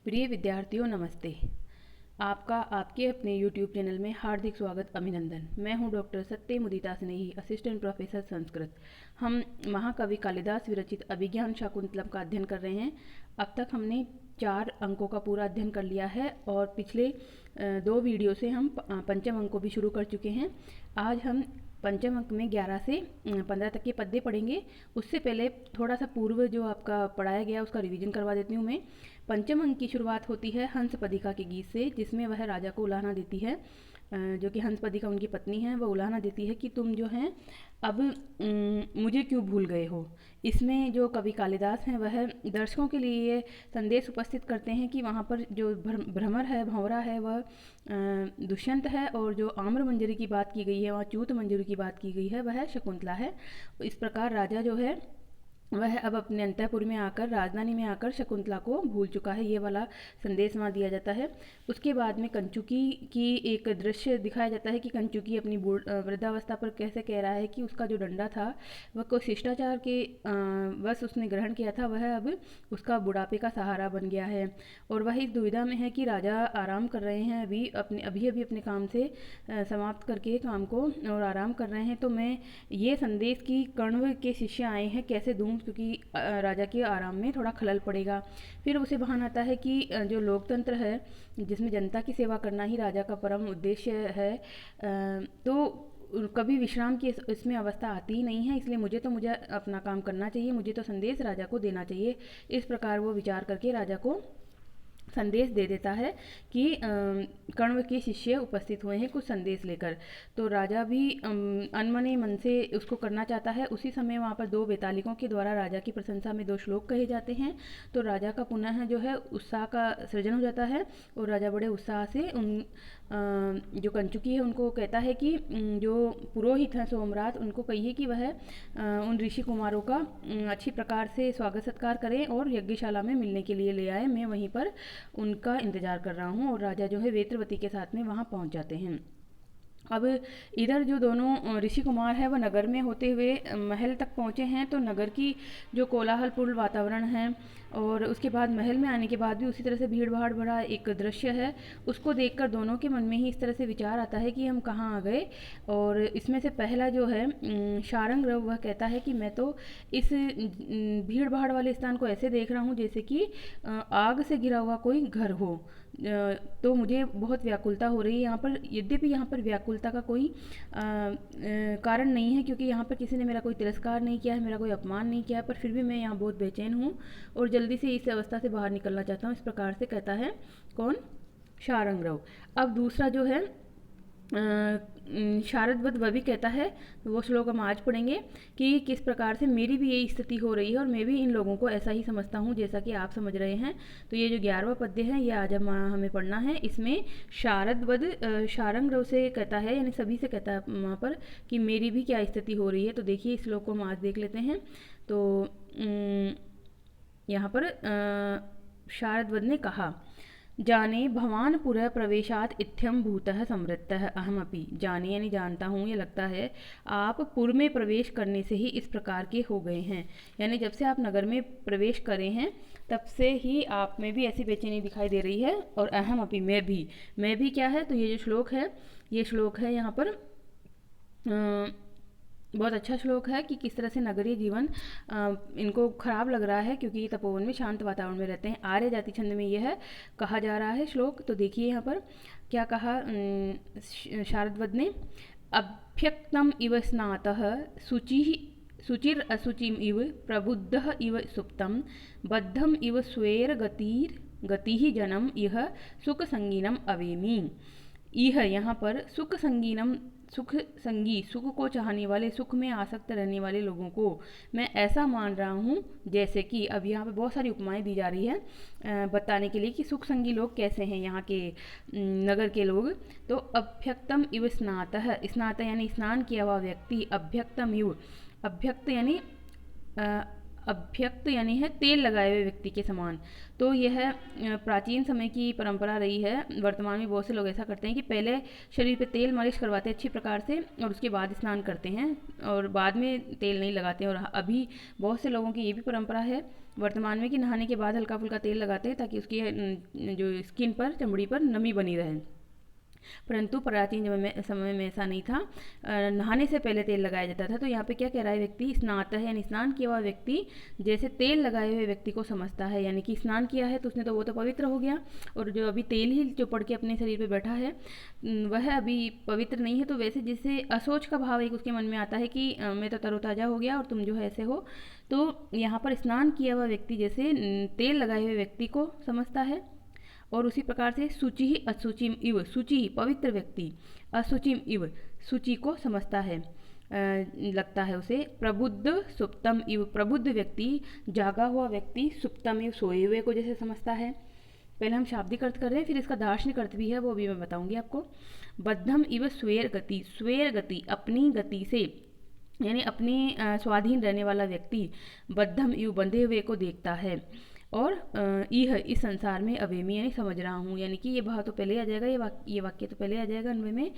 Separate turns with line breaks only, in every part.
प्रिय विद्यार्थियों नमस्ते। आपका आपके अपने YouTube चैनल में हार्दिक स्वागत अभिनंदन। मैं हूं डॉक्टर सत्य मुदिता स्नेही, असिस्टेंट प्रोफेसर संस्कृत। हम महाकवि कालिदास विरचित अभिज्ञान शाकुंतलम का अध्ययन कर रहे हैं। अब तक हमने 4 अंकों का पूरा अध्ययन कर लिया है और पिछले 2 वीडियो से हम पंचम अंक को भी शुरू कर चुके हैं। आज हम पंचम अंक में 11 से 15 तक के पद्य पढ़ेंगे। उससे पहले थोड़ा सा पूर्व जो आपका पढ़ाया गया उसका रिवीजन करवा देती हूँ मैं। पंचम अंक की शुरुआत होती है हंस पदिका के गीत से, जिसमें वह राजा को उलाहना देती है। जो कि हंस पदिका उनकी पत्नी है, वह उलाहना देती है कि तुम जो हैं अब मुझे क्यों भूल गए हो। इसमें जो कवि कालिदास हैं वह दर्शकों के लिए ये संदेश उपस्थित करते हैं कि वहाँ पर जो भ्रमर है, भंवरा है, वह दुष्यंत है, और जो आम्र मंजरी की बात की गई है, वहाँ च्यूत मंजरी की बात की गई है, वह शकुंतला है। इस प्रकार राजा जो है वह अब अपने अंतःपुर में आकर, राजधानी में आकर शकुंतला को भूल चुका है, ये वाला संदेश वहाँ दिया जाता है। उसके बाद में कंचुकी की एक दृश्य दिखाया जाता है कि कंचुकी अपनी वृद्धावस्था पर कैसे कह रहा है कि उसका जो डंडा था वह कोई शिष्टाचार के बस उसने ग्रहण किया था, वह अब उसका बुढ़ापे का सहारा बन गया है। और वह इस दुविधा में है कि राजा आराम कर रहे हैं, अभी अपने काम से समाप्त करके काम को और आराम कर रहे हैं। तो मैं ये संदेश कि कण्व के शिष्य आए हैं कैसे दूँ, क्योंकि राजा के आराम में थोड़ा खलल पड़ेगा। फिर उसे बहाना आता है कि जो लोकतंत्र है, जिसमें जनता की सेवा करना ही राजा का परम उद्देश्य है, तो कभी विश्राम की इसमें अवस्था आती ही नहीं है, इसलिए मुझे अपना काम करना चाहिए, मुझे तो संदेश राजा को देना चाहिए। इस प्रकार वो विचार करके राजा को संदेश दे देता है कि कण्व के शिष्य उपस्थित हुए हैं कुछ संदेश लेकर। तो राजा भी अनमने मन से उसको करना चाहता है। उसी समय वहाँ पर 2 बेतालिकों के द्वारा राजा की प्रशंसा में 2 श्लोक कहे जाते हैं। तो राजा का पुनः जो है उत्साह का सृजन हो जाता है और राजा बड़े उत्साह से उन जो कंचुकी है उनको कहता है कि जो पुरोहित हैं सोमरात, उनको कहिए कि वह उन ऋषि कुमारों का अच्छी प्रकार से स्वागत सत्कार करें और यज्ञशाला में मिलने के लिए ले आए। मैं वहीं पर उनका इंतजार कर रहा हूँ। और राजा जो है वेत्रवती के साथ में वहाँ पहुँच जाते हैं। अब इधर जो दोनों ऋषि कुमार हैं वह नगर में होते हुए महल तक पहुँचे हैं। तो नगर की जो कोलाहलपूर्ण वातावरण है और उसके बाद महल में आने के बाद भी उसी तरह से भीड़ भाड़ भरा एक दृश्य है, उसको देखकर दोनों के मन में ही इस तरह से विचार आता है कि हम कहाँ आ गए। और इसमें से पहला जो है शारंग रव, वह कहता है कि मैं तो इस भीड़ भाड़ वाले स्थान को ऐसे देख रहा हूँ जैसे कि आग से घिरा हुआ कोई घर हो। तो मुझे बहुत व्याकुलता हो रही है यहाँ पर। यद्यपि यहाँ पर व्याकुलता का कोई कारण नहीं है, क्योंकि यहाँ पर किसी ने मेरा कोई तिरस्कार नहीं किया है, मेरा कोई अपमान नहीं किया है, पर फिर भी मैं यहाँ बहुत बेचैन हूँ और जल्दी से इस अवस्था से बाहर निकलना चाहता हूँ। इस प्रकार से कहता है कौन? शारंगरव। अब दूसरा जो है शारदवत, वह भी कहता है, वो श्लोक हम आज पढ़ेंगे कि किस प्रकार से मेरी भी यही स्थिति हो रही है और मैं भी इन लोगों को ऐसा ही समझता हूँ जैसा कि आप समझ रहे हैं। तो ये जो 11वां पद्य है ये आज हमें पढ़ना है। इसमें शारदवद शारंगरव से कहता है, यानी सभी से कहता है वहाँ पर कि मेरी भी क्या स्थिति हो रही है। तो देखिए इस श्लोक को हम आज देख लेते हैं। तो यहाँ पर शारदवद ने कहा, जाने भवानपुर प्रवेशात इत्थम भूतः समृद्धः अहमपि। जाने यानी जानता हूँ, ये लगता है आप पुर में प्रवेश करने से ही इस प्रकार के हो गए हैं। यानी जब से आप नगर में प्रवेश करे हैं तब से ही आप में भी ऐसी बेचैनी दिखाई दे रही है। और अहमपि, मैं भी क्या है। तो ये जो श्लोक है, ये श्लोक है यहाँ पर बहुत अच्छा श्लोक है कि किस तरह से नगरीय जीवन इनको खराब लग रहा है, क्योंकि ये तपोवन में शांत वातावरण में रहते हैं। आर्य जाति छंद में यह कहा जा रहा है श्लोक। तो देखिए यहाँ पर क्या कहा शारदवद ने, अभ्यक्तम इव स्नातः शुचिर असुचिम इव प्रबुद्धः इव सुप्तम बद्धम इव स्वेर गतिः जनम इह सुख संगीनम अवेमी। यह यहाँ पर सुख संगीनम, सुख संगी, सुख को चाहने वाले, सुख में आसक्त रहने वाले लोगों को मैं ऐसा मान रहा हूँ जैसे कि, अब यहाँ पे बहुत सारी उपमाएं दी जा रही है बताने के लिए कि सुख संगी लोग कैसे हैं यहाँ के नगर के लोग। तो अभ्यक्तम इव स्नातः, स्नात यानी स्नान किया हुआ व्यक्ति, अभ्यक्तम इव, अभ्यक्त यानी अभ्यक्त यानी है तेल लगाए हुए व्यक्ति के समान। तो यह प्राचीन समय की परंपरा रही है। वर्तमान में बहुत से लोग ऐसा करते हैं कि पहले शरीर पे तेल मालिश करवाते हैं अच्छी प्रकार से और उसके बाद स्नान करते हैं और बाद में तेल नहीं लगाते हैं। और अभी बहुत से लोगों की ये भी परंपरा है वर्तमान में कि नहाने के बाद हल्का फुल्का तेल लगाते हैं ताकि उसकी जो स्किन पर, चमड़ी पर नमी बनी रहे। परंतु प्राचीन समय में ऐसा नहीं था। नहाने से पहले तेल लगाया जाता था। तो यहाँ पे क्या कह रहा है, व्यक्ति स्नात है यानी स्नान किया हुआ व्यक्ति जैसे तेल लगाए हुए व्यक्ति को समझता है, यानी कि स्नान किया है तो उसने तो वो तो पवित्र हो गया, और जो अभी तेल ही जो पड़ के अपने शरीर पर बैठा है वह अभी पवित्र नहीं है। तो वैसे जिससे असोच का भाव एक उसके मन में आता है कि मैं तो तरोताज़ा हो गया और तुम जो है ऐसे हो, तो यहाँ पर स्नान किया हुआ व्यक्ति जैसे तेल लगाए हुए व्यक्ति को समझता है। और उसी प्रकार से शुचि ही अशुचिम इव, शुचि ही पवित्र व्यक्ति, अशुचिम इव शुचि को समझता है, लगता है उसे। प्रबुद्ध सुप्तम इव, प्रबुद्ध व्यक्ति, जागा हुआ व्यक्ति, सुप्तम इव सोए हुए को जैसे समझता है। पहले हम शाब्दिक अर्थ कर रहे हैं, फिर इसका दार्शनिक अर्थ भी है, वो भी मैं बताऊंगी आपको। बद्धम इव स्वेर गति, स्वेर गति अपनी गति से यानी अपनी स्वाधीन रहने वाला व्यक्ति बद्धम इव बंधे हुए को देखता है। और यह इस संसार में अवेमी यानी समझ रहा हूँ, यानी कि ये भाव तो पहले आ जाएगा, ये वाक्य तो पहले आ जाएगा अन्वय में।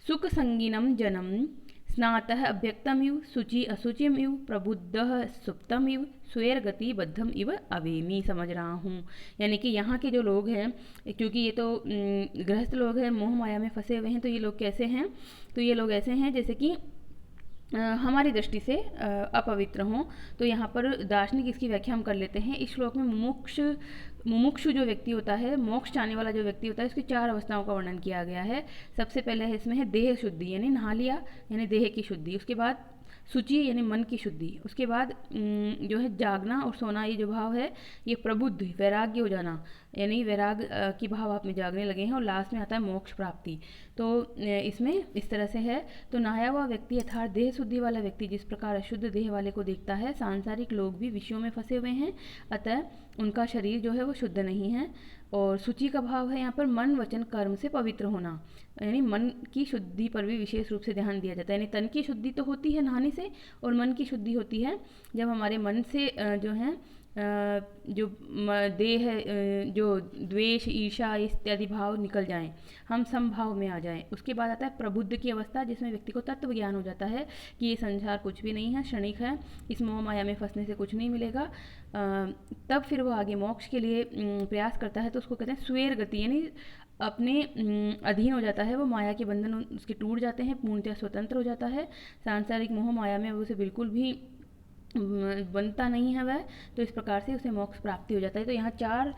सुख संगीनम जनम स्नातः अभ्यक्तम इव शुचि अशुचिम इव प्रबुद्धः सुप्तम इव स्वेर गति बद्धम इव अवेमी, समझ रहा हूँ। यानी कि यहाँ के जो लोग हैं, क्योंकि ये तो गृहस्थ लोग हैं, मोह माया में फंसे हुए हैं, तो ये लोग कैसे हैं, तो ये लोग ऐसे हैं जैसे कि हमारी दृष्टि से अपवित्र हों। तो यहाँ पर दार्शनिक इसकी व्याख्या हम कर लेते हैं। इस श्लोक में मुमुक्षु जो व्यक्ति होता है, मोक्ष चाहने वाला जो व्यक्ति होता है, उसकी 4 अवस्थाओं का वर्णन किया गया है। सबसे पहले है इसमें है देह शुद्धि यानी नहा लिया यानी देह की शुद्धि, उसके बाद शुचि यानी मन की शुद्धि, उसके बाद जो है जागना और सोना, ये जो भाव है ये प्रबुद्ध वैराग्य हो जाना यानी वैराग की भाव आप में जागने लगे हैं, और लास्ट में आता है मोक्ष प्राप्ति। तो इसमें इस तरह से है। तो नहाया हुआ व्यक्ति अर्थात देह शुद्धि वाला व्यक्ति जिस प्रकार अशुद्ध देह वाले को देखता है, सांसारिक लोग भी विषयों में फंसे हुए हैं, अतः उनका शरीर जो है वो शुद्ध नहीं है। और शुचि का भाव है यहाँ पर मन वचन कर्म से पवित्र होना, यानी मन की शुद्धि पर भी विशेष रूप से ध्यान दिया जाता है। यानी तन की शुद्धि तो होती है नहाने से, और मन की शुद्धि होती है जब हमारे मन से जो है जो देह जो द्वेष ईर्षा इत्यादि भाव निकल जाएं, हम समभाव में आ जाएं। उसके बाद आता है प्रबुद्ध की अवस्था, जिसमें व्यक्ति को तत्व ज्ञान हो जाता है कि ये संसार कुछ भी नहीं है, क्षणिक है, इस मोह माया में फंसने से कुछ नहीं मिलेगा। तब फिर वो आगे मोक्ष के लिए प्रयास करता है, तो उसको कहते हैं स्वेर गति, यानी अपने अधीन हो जाता है, वो माया के बंधन उसके टूट जाते हैं, पूर्णतः स्वतंत्र हो जाता है। सांसारिक मोह माया में उसे बिल्कुल भी बनता नहीं है वह, तो इस प्रकार से उसे मोक्ष प्राप्ति हो जाता है। तो यहाँ 4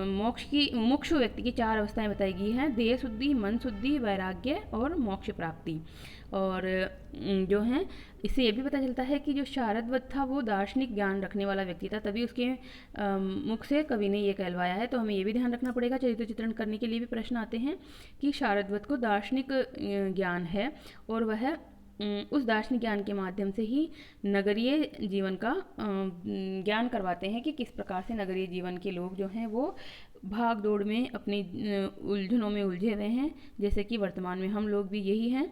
मोक्ष की मुमुक्षु व्यक्ति की 4 अवस्थाएं बताई गई हैं, देह शुद्धि, मन शुद्धि, वैराग्य और मोक्ष प्राप्ति। और जो है इससे ये भी पता चलता है कि जो शारदवत था वो दार्शनिक ज्ञान रखने वाला व्यक्ति था, तभी उसके मुख से कवि ने ये कहलवाया है। तो हमें ये भी ध्यान रखना पड़ेगा, चरित्र चित्रण करने के लिए भी प्रश्न आते हैं कि शारदवत को दार्शनिक ज्ञान है, और वह उस दार्शनिक ज्ञान के माध्यम से ही नगरीय जीवन का ज्ञान करवाते हैं कि किस प्रकार से नगरीय जीवन के लोग जो हैं वो भाग दौड़ में अपनी उलझनों में उलझे हुए हैं, जैसे कि वर्तमान में हम लोग भी यही हैं।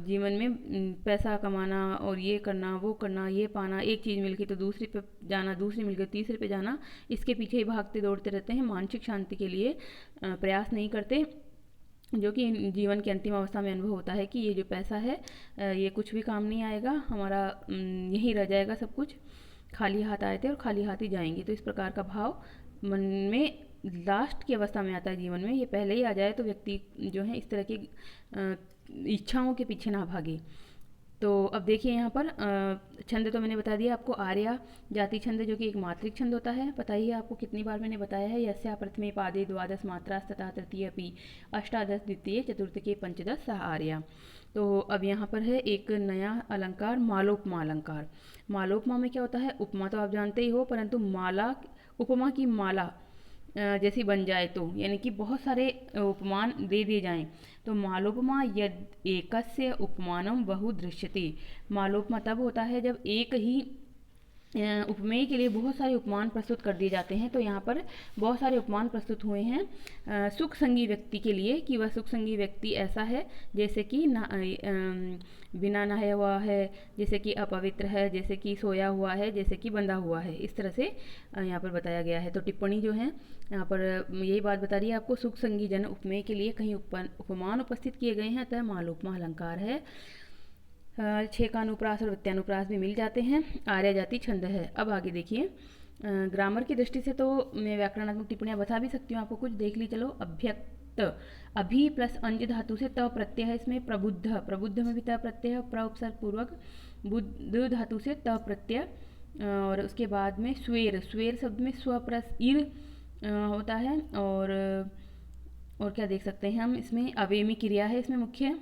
जीवन में पैसा कमाना और ये करना वो करना, ये पाना, एक चीज़ मिल गई तो दूसरी पे जाना, दूसरी मिल गई तीसरे पे जाना, इसके पीछे ही भागते दौड़ते रहते हैं, मानसिक शांति के लिए प्रयास नहीं करते, जो कि जीवन की अंतिम अवस्था में अनुभव होता है कि ये जो पैसा है ये कुछ भी काम नहीं आएगा, हमारा यहीं रह जाएगा सब कुछ, खाली हाथ आए थे और खाली हाथ ही जाएंगे। तो इस प्रकार का भाव मन में लास्ट की अवस्था में आता है जीवन में। ये पहले ही आ जाए तो व्यक्ति जो है इस तरह की इच्छाओं के पीछे ना भागे। तो अब देखिए यहाँ पर छंद तो मैंने बता दिया आपको, आर्या जाति छंद जो कि एक मात्रिक छंद होता है, पता ही है आपको कितनी बार मैंने बताया है। यस्या प्रथमे पादे द्वादश मात्रा तथा तृतीय अपि अष्टादश द्वितीय चतुर्थ के पंचदश सह आर्या। तो अब यहाँ पर है एक नया अलंकार, मालोपमा अलंकार। मालोपमा में क्या होता है, उपमा तो आप जानते ही हो, परंतु माला उपमा की माला जैसी बन जाए तो, यानी कि बहुत सारे उपमान दे दिए जाएं, तो मालोपमा यद एकस्य उपमानम बहु दृश्यते। मालोपमा तब होता है जब एक ही उपमेय के लिए बहुत सारे उपमान प्रस्तुत कर दिए जाते हैं। तो यहाँ पर बहुत सारे उपमान प्रस्तुत हुए हैं सुख संगी व्यक्ति के लिए, कि वह सुख संगी व्यक्ति ऐसा है जैसे कि बिना नहाया हुआ है, जैसे कि अपवित्र है, जैसे कि सोया हुआ है, जैसे कि बंधा हुआ है। इस तरह से यहाँ पर बताया गया है। तो टिप्पणी जो है यहाँ पर यही बात बता रही है आपको, सुख संगी जन उपमेय के लिए कहीं उपमान उपस्थित किए गए हैं, अतः मालोपमा अलंकार है। 6 का अनुप्रास और वृत्यानुप्रास भी मिल जाते हैं। आर्य जाति छंद है। अब आगे देखिए, ग्रामर की दृष्टि से तो मैं व्याकरणात्मक टिप्पणियां बता भी सकती हूँ आपको, कुछ देख ली चलो। अभ्यक्त, अभि प्लस अंज धातु से त प्रत्यय है इसमें। प्रबुद्ध, प्रबुद्ध में भी त प्रत्यय है, प्र उपसर्ग पूर्वक। बुद्ध धातु से त प्रत्यय, और उसके बाद में स्वेर, स्वेर शब्द में स्व प्लस इर होता है। और क्या देख सकते हैं हम इसमें, अवेमी क्रिया है इसमें मुख्य,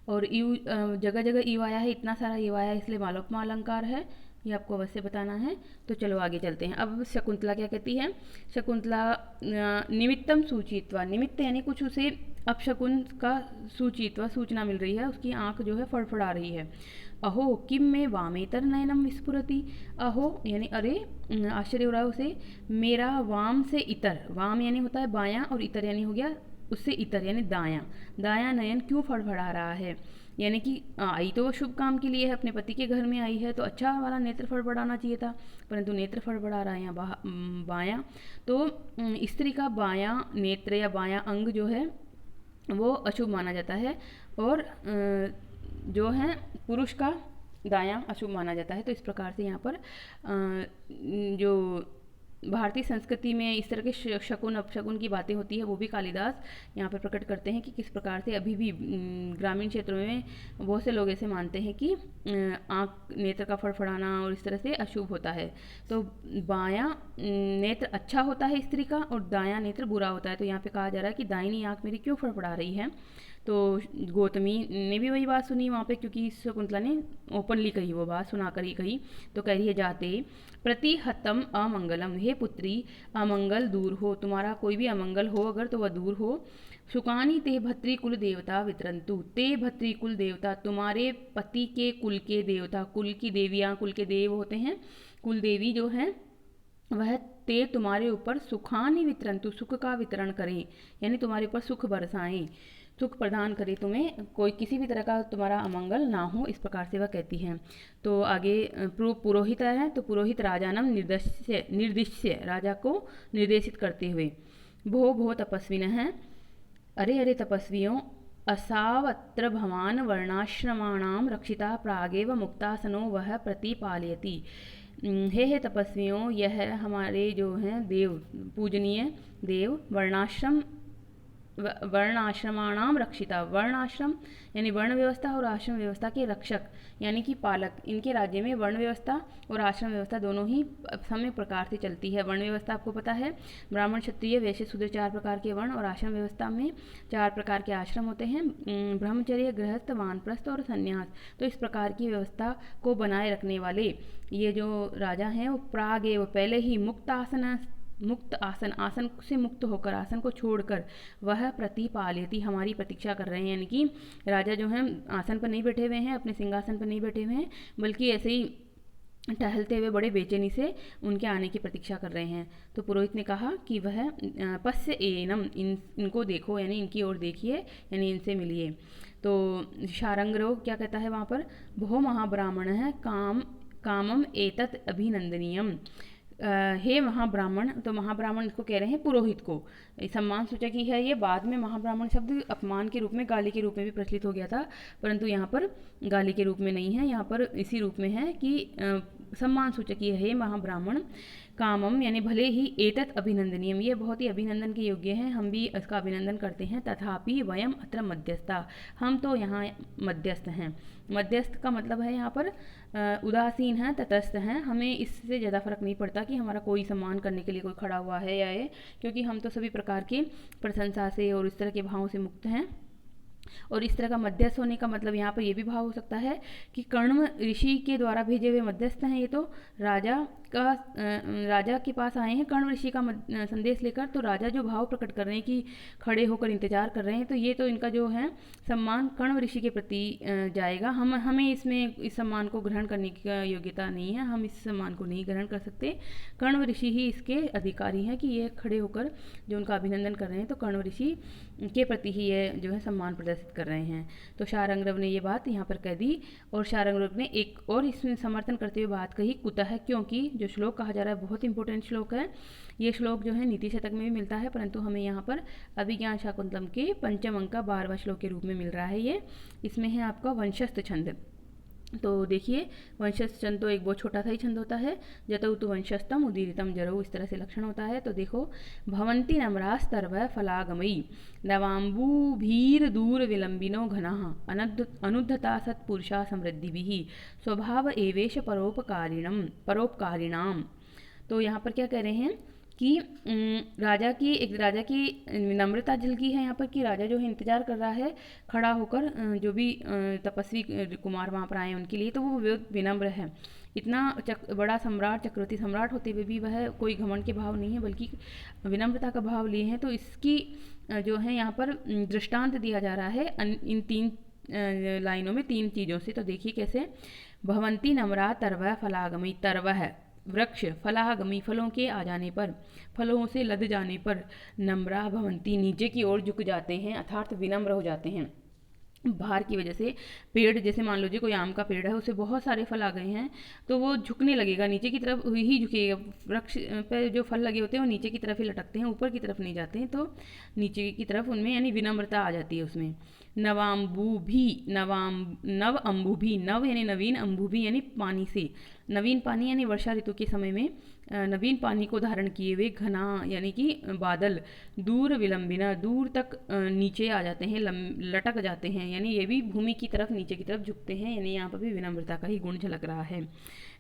और यू जगह जगह यू आया है, इतना सारा यू आया है, इसलिए मालोपमा अलंकार है। ये आपको अवश्य बताना है। तो चलो आगे चलते हैं। अब शकुंतला क्या कहती है? शकुंतला निमित्तम सूचित्वा, निमित्त यानी कुछ उसे अपशकुन का सूचित्वा, सूचना मिल रही है, उसकी आंख जो है फड़फड़ा रही है। अहो किम में वामेतर नयनम विस्फुरति, अहो यानी अरे, आश्चर्य हो रहा है उसे, मेरा वाम से इतर, वाम यानी होता है बायां, और इतर यानी हो गया उससे इतर यानी दायां, दायां नयन क्यों फड़फड़ा रहा है? यानी कि आई तो वो शुभ काम के लिए है, अपने पति के घर में आई है, तो अच्छा वाला नेत्र फड़फड़ाना चाहिए था, परंतु नेत्र फड़फड़ा रहा है यहाँ बायां। तो स्त्री का बायां नेत्र या बायां अंग जो है वो अशुभ माना जाता है, और जो है पुरुष का दायां अशुभ माना जाता है। तो इस प्रकार से यहाँ पर जो भारतीय संस्कृति में इस तरह के शकुन अपशकुन की बातें होती है, वो भी कालिदास यहाँ पर प्रकट करते हैं कि किस प्रकार से अभी भी ग्रामीण क्षेत्रों में बहुत से लोग ऐसे मानते हैं कि आँख नेत्र का फड़फड़ाना और इस तरह से अशुभ होता है। तो बायां नेत्र अच्छा होता है स्त्री का, और दायां नेत्र बुरा होता है। तो यहाँ पे कहा जा रहा है कि दाहिनी आँख मेरी क्यों फड़फड़ा रही है? तो गौतमी ने भी वही बात सुनी वहाँ पे, क्योंकि शकुंतला ने ओपनली कही, वो बात सुनाकर ही कही। तो कह रही है, जाते प्रतिहतम अमंगलम, हे पुत्री अमंगल दूर हो, तुम्हारा कोई भी अमंगल हो अगर तो वह दूर हो। सुकानी ते भत्री कुल देवता वितरंतु, ते भत्री कुल देवता, तुम्हारे पति के कुल के देवता, कुल की देवियाँ, कुल के देव होते हैं, कुल देवी जो हैं वह ते तुम्हारे ऊपर सुखानी वितरंतु, सुख का वितरण करें, यानी तुम्हारे ऊपर सुख बरसाएं, सुख प्रदान करे तुम्हें, कोई किसी भी तरह का तुम्हारा अमंगल ना हो, इस प्रकार से वह कहती हैं। तो आगे पुरोहित है, तो पुरोहित राजानम निर्दिश्य, राजा को निर्देशित करते हुए, भो तपस्विन है, अरे अरे तपस्वियों, असावत्र भवान वर्णाश्रमाणाम रक्षिता प्रागेव मुक्तासनो वह प्रतिपालयति, हे तपस्वियों, यह हमारे जो हैं देव, पूजनीय देव, वर्णाश्रमाणाम रक्षिता, वर्ण आश्रम यानी वर्ण व्यवस्था और आश्रम व्यवस्था के रक्षक यानी कि पालक, इनके राज्य में वर्ण व्यवस्था और आश्रम व्यवस्था दोनों ही सम्यक प्रकार से चलती है। वर्ण व्यवस्था आपको पता है, ब्राह्मण क्षत्रिय वैश्य शूद्र 4 प्रकार के वर्ण, और आश्रम व्यवस्था में 4 प्रकार के आश्रम होते हैं, ब्रह्मचर्य, गृहस्थ, वानप्रस्थ और संन्यास। तो इस प्रकार की व्यवस्था को बनाए रखने वाले ये जो राजा हैं वो प्रागेव, पहले ही मुक्त आसन, आसन से मुक्त होकर, आसन को छोड़कर, वह प्रतिपालयति, हमारी प्रतीक्षा कर रहे हैं। यानी कि राजा जो हैं आसन पर नहीं बैठे हुए हैं, अपने सिंहासन पर नहीं बैठे हुए हैं, बल्कि ऐसे ही टहलते हुए बड़े बेचैनी से उनके आने की प्रतीक्षा कर रहे हैं। तो पुरोहित ने कहा कि वह पश्य एनम, इनको देखो, यानी इनकी ओर देखिए, यानी इनसे मिलिए। तो शारंगरो क्या कहता है वहाँ पर, बहु महाब्राह्मण है, कामम एतत् अभिनंदनीयम, हे महाब्राह्मण। तो महाब्राह्मण इसको कह रहे हैं पुरोहित को, सम्मान सूचक ही है ये। बाद में महाब्राह्मण शब्द अपमान के रूप में, गाली के रूप में भी प्रचलित हो गया था, परंतु यहाँ पर गाली के रूप में नहीं है, यहाँ पर इसी रूप में है कि सम्मान सूचक ही है, हे महाब्राह्मण। कामम यानी भले ही, एतत् अभिनंदनीयम, ये बहुत ही अभिनंदन के योग्य है, हम भी इसका अभिनंदन करते हैं। तथापि वयम अत्र मध्यस्था, हम तो यहाँ मध्यस्थ हैं। मध्यस्थ का मतलब है यहाँ पर उदासीन है, तटस्थ हैं, हमें इससे ज़्यादा फर्क नहीं पड़ता कि हमारा कोई सम्मान करने के लिए कोई खड़ा हुआ है या ये, क्योंकि हम तो सभी प्रकार की प्रशंसा से और इस तरह के भावों से मुक्त हैं। और इस तरह का मध्यस्थ होने का मतलब यहाँ पर ये भी भाव हो सकता है कि कण्व ऋषि के द्वारा भेजे हुए मध्यस्थ हैं ये, तो राजा के पास आए हैं कण्व ऋषि का संदेश लेकर, तो राजा जो भाव प्रकट कर रहे हैं कि खड़े होकर इंतजार कर रहे हैं, तो ये तो इनका जो है सम्मान कण्व ऋषि के प्रति जाएगा। हमें इसमें इस सम्मान को ग्रहण करने की योग्यता नहीं है, हम इस सम्मान को नहीं ग्रहण कर सकते। कण्व ऋषि ही इसके अधिकारी हैं कि ये खड़े होकर जो उनका अभिनंदन कर रहे हैं, तो कण्व ऋषि के प्रति ही ये जो है सम्मान प्रदर्शित कर रहे हैं। तो शारंगरव ने ये बात यहाँ पर कह दी, और शारंगरव ने एक और इसमें समर्थन करते हुए बात कही, कुतः, क्योंकि जो श्लोक कहा जा रहा है बहुत इंपॉर्टेंट श्लोक है। ये श्लोक जो है नीति शतक में भी मिलता है, परंतु हमें यहाँ पर अभिज्ञान शाकुंतलम के पंचम अंक का 12वां श्लोक के रूप में मिल रहा है। ये इसमें है आपका वंशस्थ छंद। तो देखिए, वंशस्थ छंद तो एक बहुत छोटा सा ही छंद होता है। जतौ तु वंशस्थम उदीरितम जरौ, इस तरह से लक्षण होता है। तो देखो, भवन्ति नम्रास्तर्व फलागमयी नवाम्बुभीर दूर विलंबिनो घनाः अनुद्धता सत्पुरुषा समृद्धिभिः स्वभाव एवेश परोपकारिणाम। तो यहाँ पर क्या कह रहे हैं कि राजा की विनम्रता झलकी है यहाँ पर, कि राजा जो है इंतजार कर रहा है खड़ा होकर, जो भी तपस्वी कुमार वहाँ पर आए उनके लिए, तो वो विनम्र है। इतना बड़ा सम्राट, चक्रवर्ती सम्राट होते हुए भी वह कोई घमंड के भाव नहीं है, बल्कि विनम्रता का भाव लिए हैं। तो इसकी जो है यहाँ पर दृष्टांत दिया जा रहा है इन 3 लाइनों में 3 चीज़ों से। तो देखिए कैसे, भवंती नम्रा तरव फलागमी, तरव है वृक्ष, फलागमी फलों के आ जाने पर, फलों से लद जाने पर, नम्रा भवंती नीचे की ओर झुक जाते हैं, अर्थात विनम्र हो जाते हैं। भार की वजह से पेड़, जैसे मान लीजिए कोई आम का पेड़ है, उसे बहुत सारे फल आ गए हैं, तो वो झुकने लगेगा, नीचे की तरफ ही झुकेगा। वृक्ष पे जो फल लगे होते हैं वो नीचे की तरफ ही लटकते हैं, ऊपर की तरफ नहीं जाते हैं, तो नीचे की तरफ उनमें यानी विनम्रता आ जाती है उसमें। नव अम्बु भी, नव यानी नवीन, अम्बु भी यानी पानी से, नवीन पानी यानी वर्षा ऋतु के समय में नवीन पानी को धारण किए हुए, घना यानी कि बादल, दूर विलंबिना, दूर तक नीचे आ जाते हैं, लटक जाते हैं, यानी ये भी भूमि की तरफ, नीचे की तरफ झुकते हैं, यानी यहाँ पर भी विनम्रता का ही गुण झलक रहा है।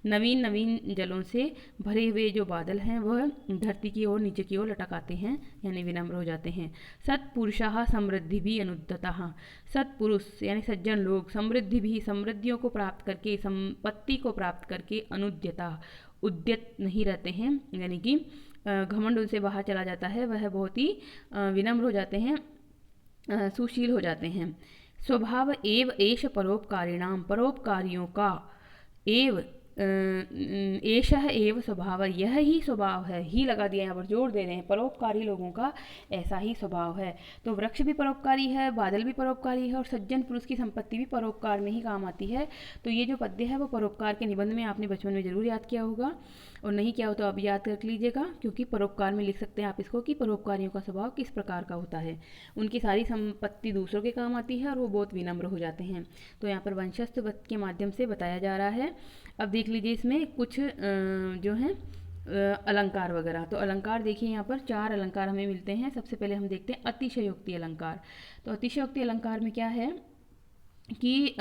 नवीन जलों से भरे हुए जो बादल हैं वह धरती की ओर, नीचे की ओर लटक आते हैं, यानी विनम्र हो जाते हैं। सत्पुरुषाः समृद्धि भी अनुद्धतः, सत्पुरुष यानी सज्जन लोग, समृद्धि भी, समृद्धियों को प्राप्त करके, संपत्ति को प्राप्त करके, अनुद्यता उद्यत नहीं रहते हैं, यानी कि घमंड उनसे बाहर चला जाता है, वह बहुत ही विनम्र हो जाते हैं, सुशील हो जाते हैं। स्वभाव एव एष परोपकारिणाम, परोपकारियों का, एव एषः एव स्वभाव, यह ही स्वभाव है, ही लगा दिया यहाँ पर, जोड़ दे रहे हैं, परोपकारी लोगों का ऐसा ही स्वभाव है। तो वृक्ष भी परोपकारी है, बादल भी परोपकारी है, और सज्जन पुरुष की संपत्ति भी परोपकार में ही काम आती है। तो ये जो पद्य है वो परोपकार के निबंध में आपने बचपन में जरूर याद किया होगा, और नहीं किया हो तो अब याद कर लीजिएगा, क्योंकि परोपकार में लिख सकते हैं आप इसको कि परोपकारियों का स्वभाव किस प्रकार का होता है। उनकी सारी संपत्ति दूसरों के काम आती है और वो बहुत विनम्र हो जाते हैं। तो यहाँ पर वंशस्थ वत के माध्यम से बताया जा रहा है। अब देख लीजिए इसमें कुछ जो हैं अलंकार वगैरह। तो अलंकार देखिए, यहाँ पर 4 अलंकार हमें मिलते हैं। सबसे पहले हम देखते हैं अतिशयोक्ति अलंकार। तो अतिशयोक्ति अलंकार में क्या है कि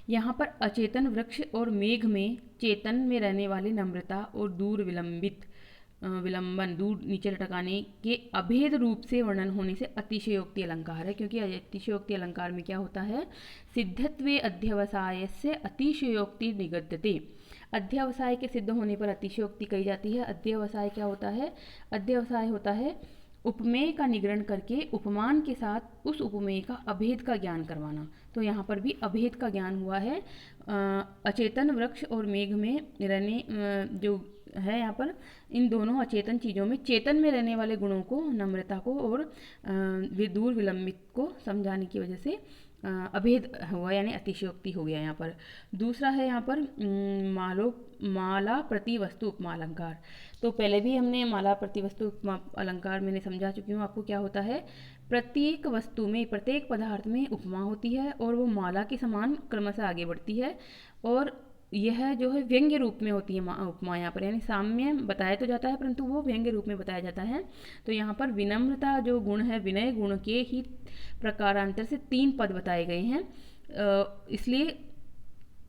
यहाँ पर अचेतन वृक्ष और मेघ में चेतन में रहने वाली नम्रता और दूर विलंबन, दूर नीचे लटकाने के अभेद रूप से वर्णन होने से अतिशयोक्ति अलंकार है। क्योंकि अतिशयोक्ति अलंकार में क्या होता है, सिद्धत्वे अध्यवसाय से अतिशयोक्ति निगद्यते, अध्यवसाय के सिद्ध होने पर अतिशयोक्ति कही जाती है। अध्यवसाय क्या होता है, अध्यवसाय होता है उपमेय का निग्रहण करके उपमान के साथ उस उपमेय का अभेद का ज्ञान करवाना। तो यहाँ पर भी अभेद का ज्ञान हुआ है। अचेतन वृक्ष और मेघ में रहने जो है यहाँ पर, इन दोनों अचेतन चीज़ों में चेतन में रहने वाले गुणों को, नम्रता को और दूर विलंबित को समझाने की वजह से अभेद हुआ, यानी अतिशयोक्ति हो गया यहाँ पर। दूसरा है यहाँ पर माला प्रति वस्तु उपमा अलंकार। तो पहले भी हमने माला प्रति वस्तु उपमा अलंकार मैंने समझा चुकी हूँ आपको। क्या होता है, प्रत्येक वस्तु में, प्रत्येक पदार्थ में उपमा होती है और वो माला के समान क्रमशः आगे बढ़ती है, और यह जो है व्यंग्य रूप में होती है उपमा यहाँ पर, यानी साम्य बताया तो जाता है परंतु वो व्यंग्य रूप में बताया जाता है। तो यहाँ पर विनम्रता जो गुण है, विनय गुण के ही प्रकारांतर से 3 पद बताए गए हैं, इसलिए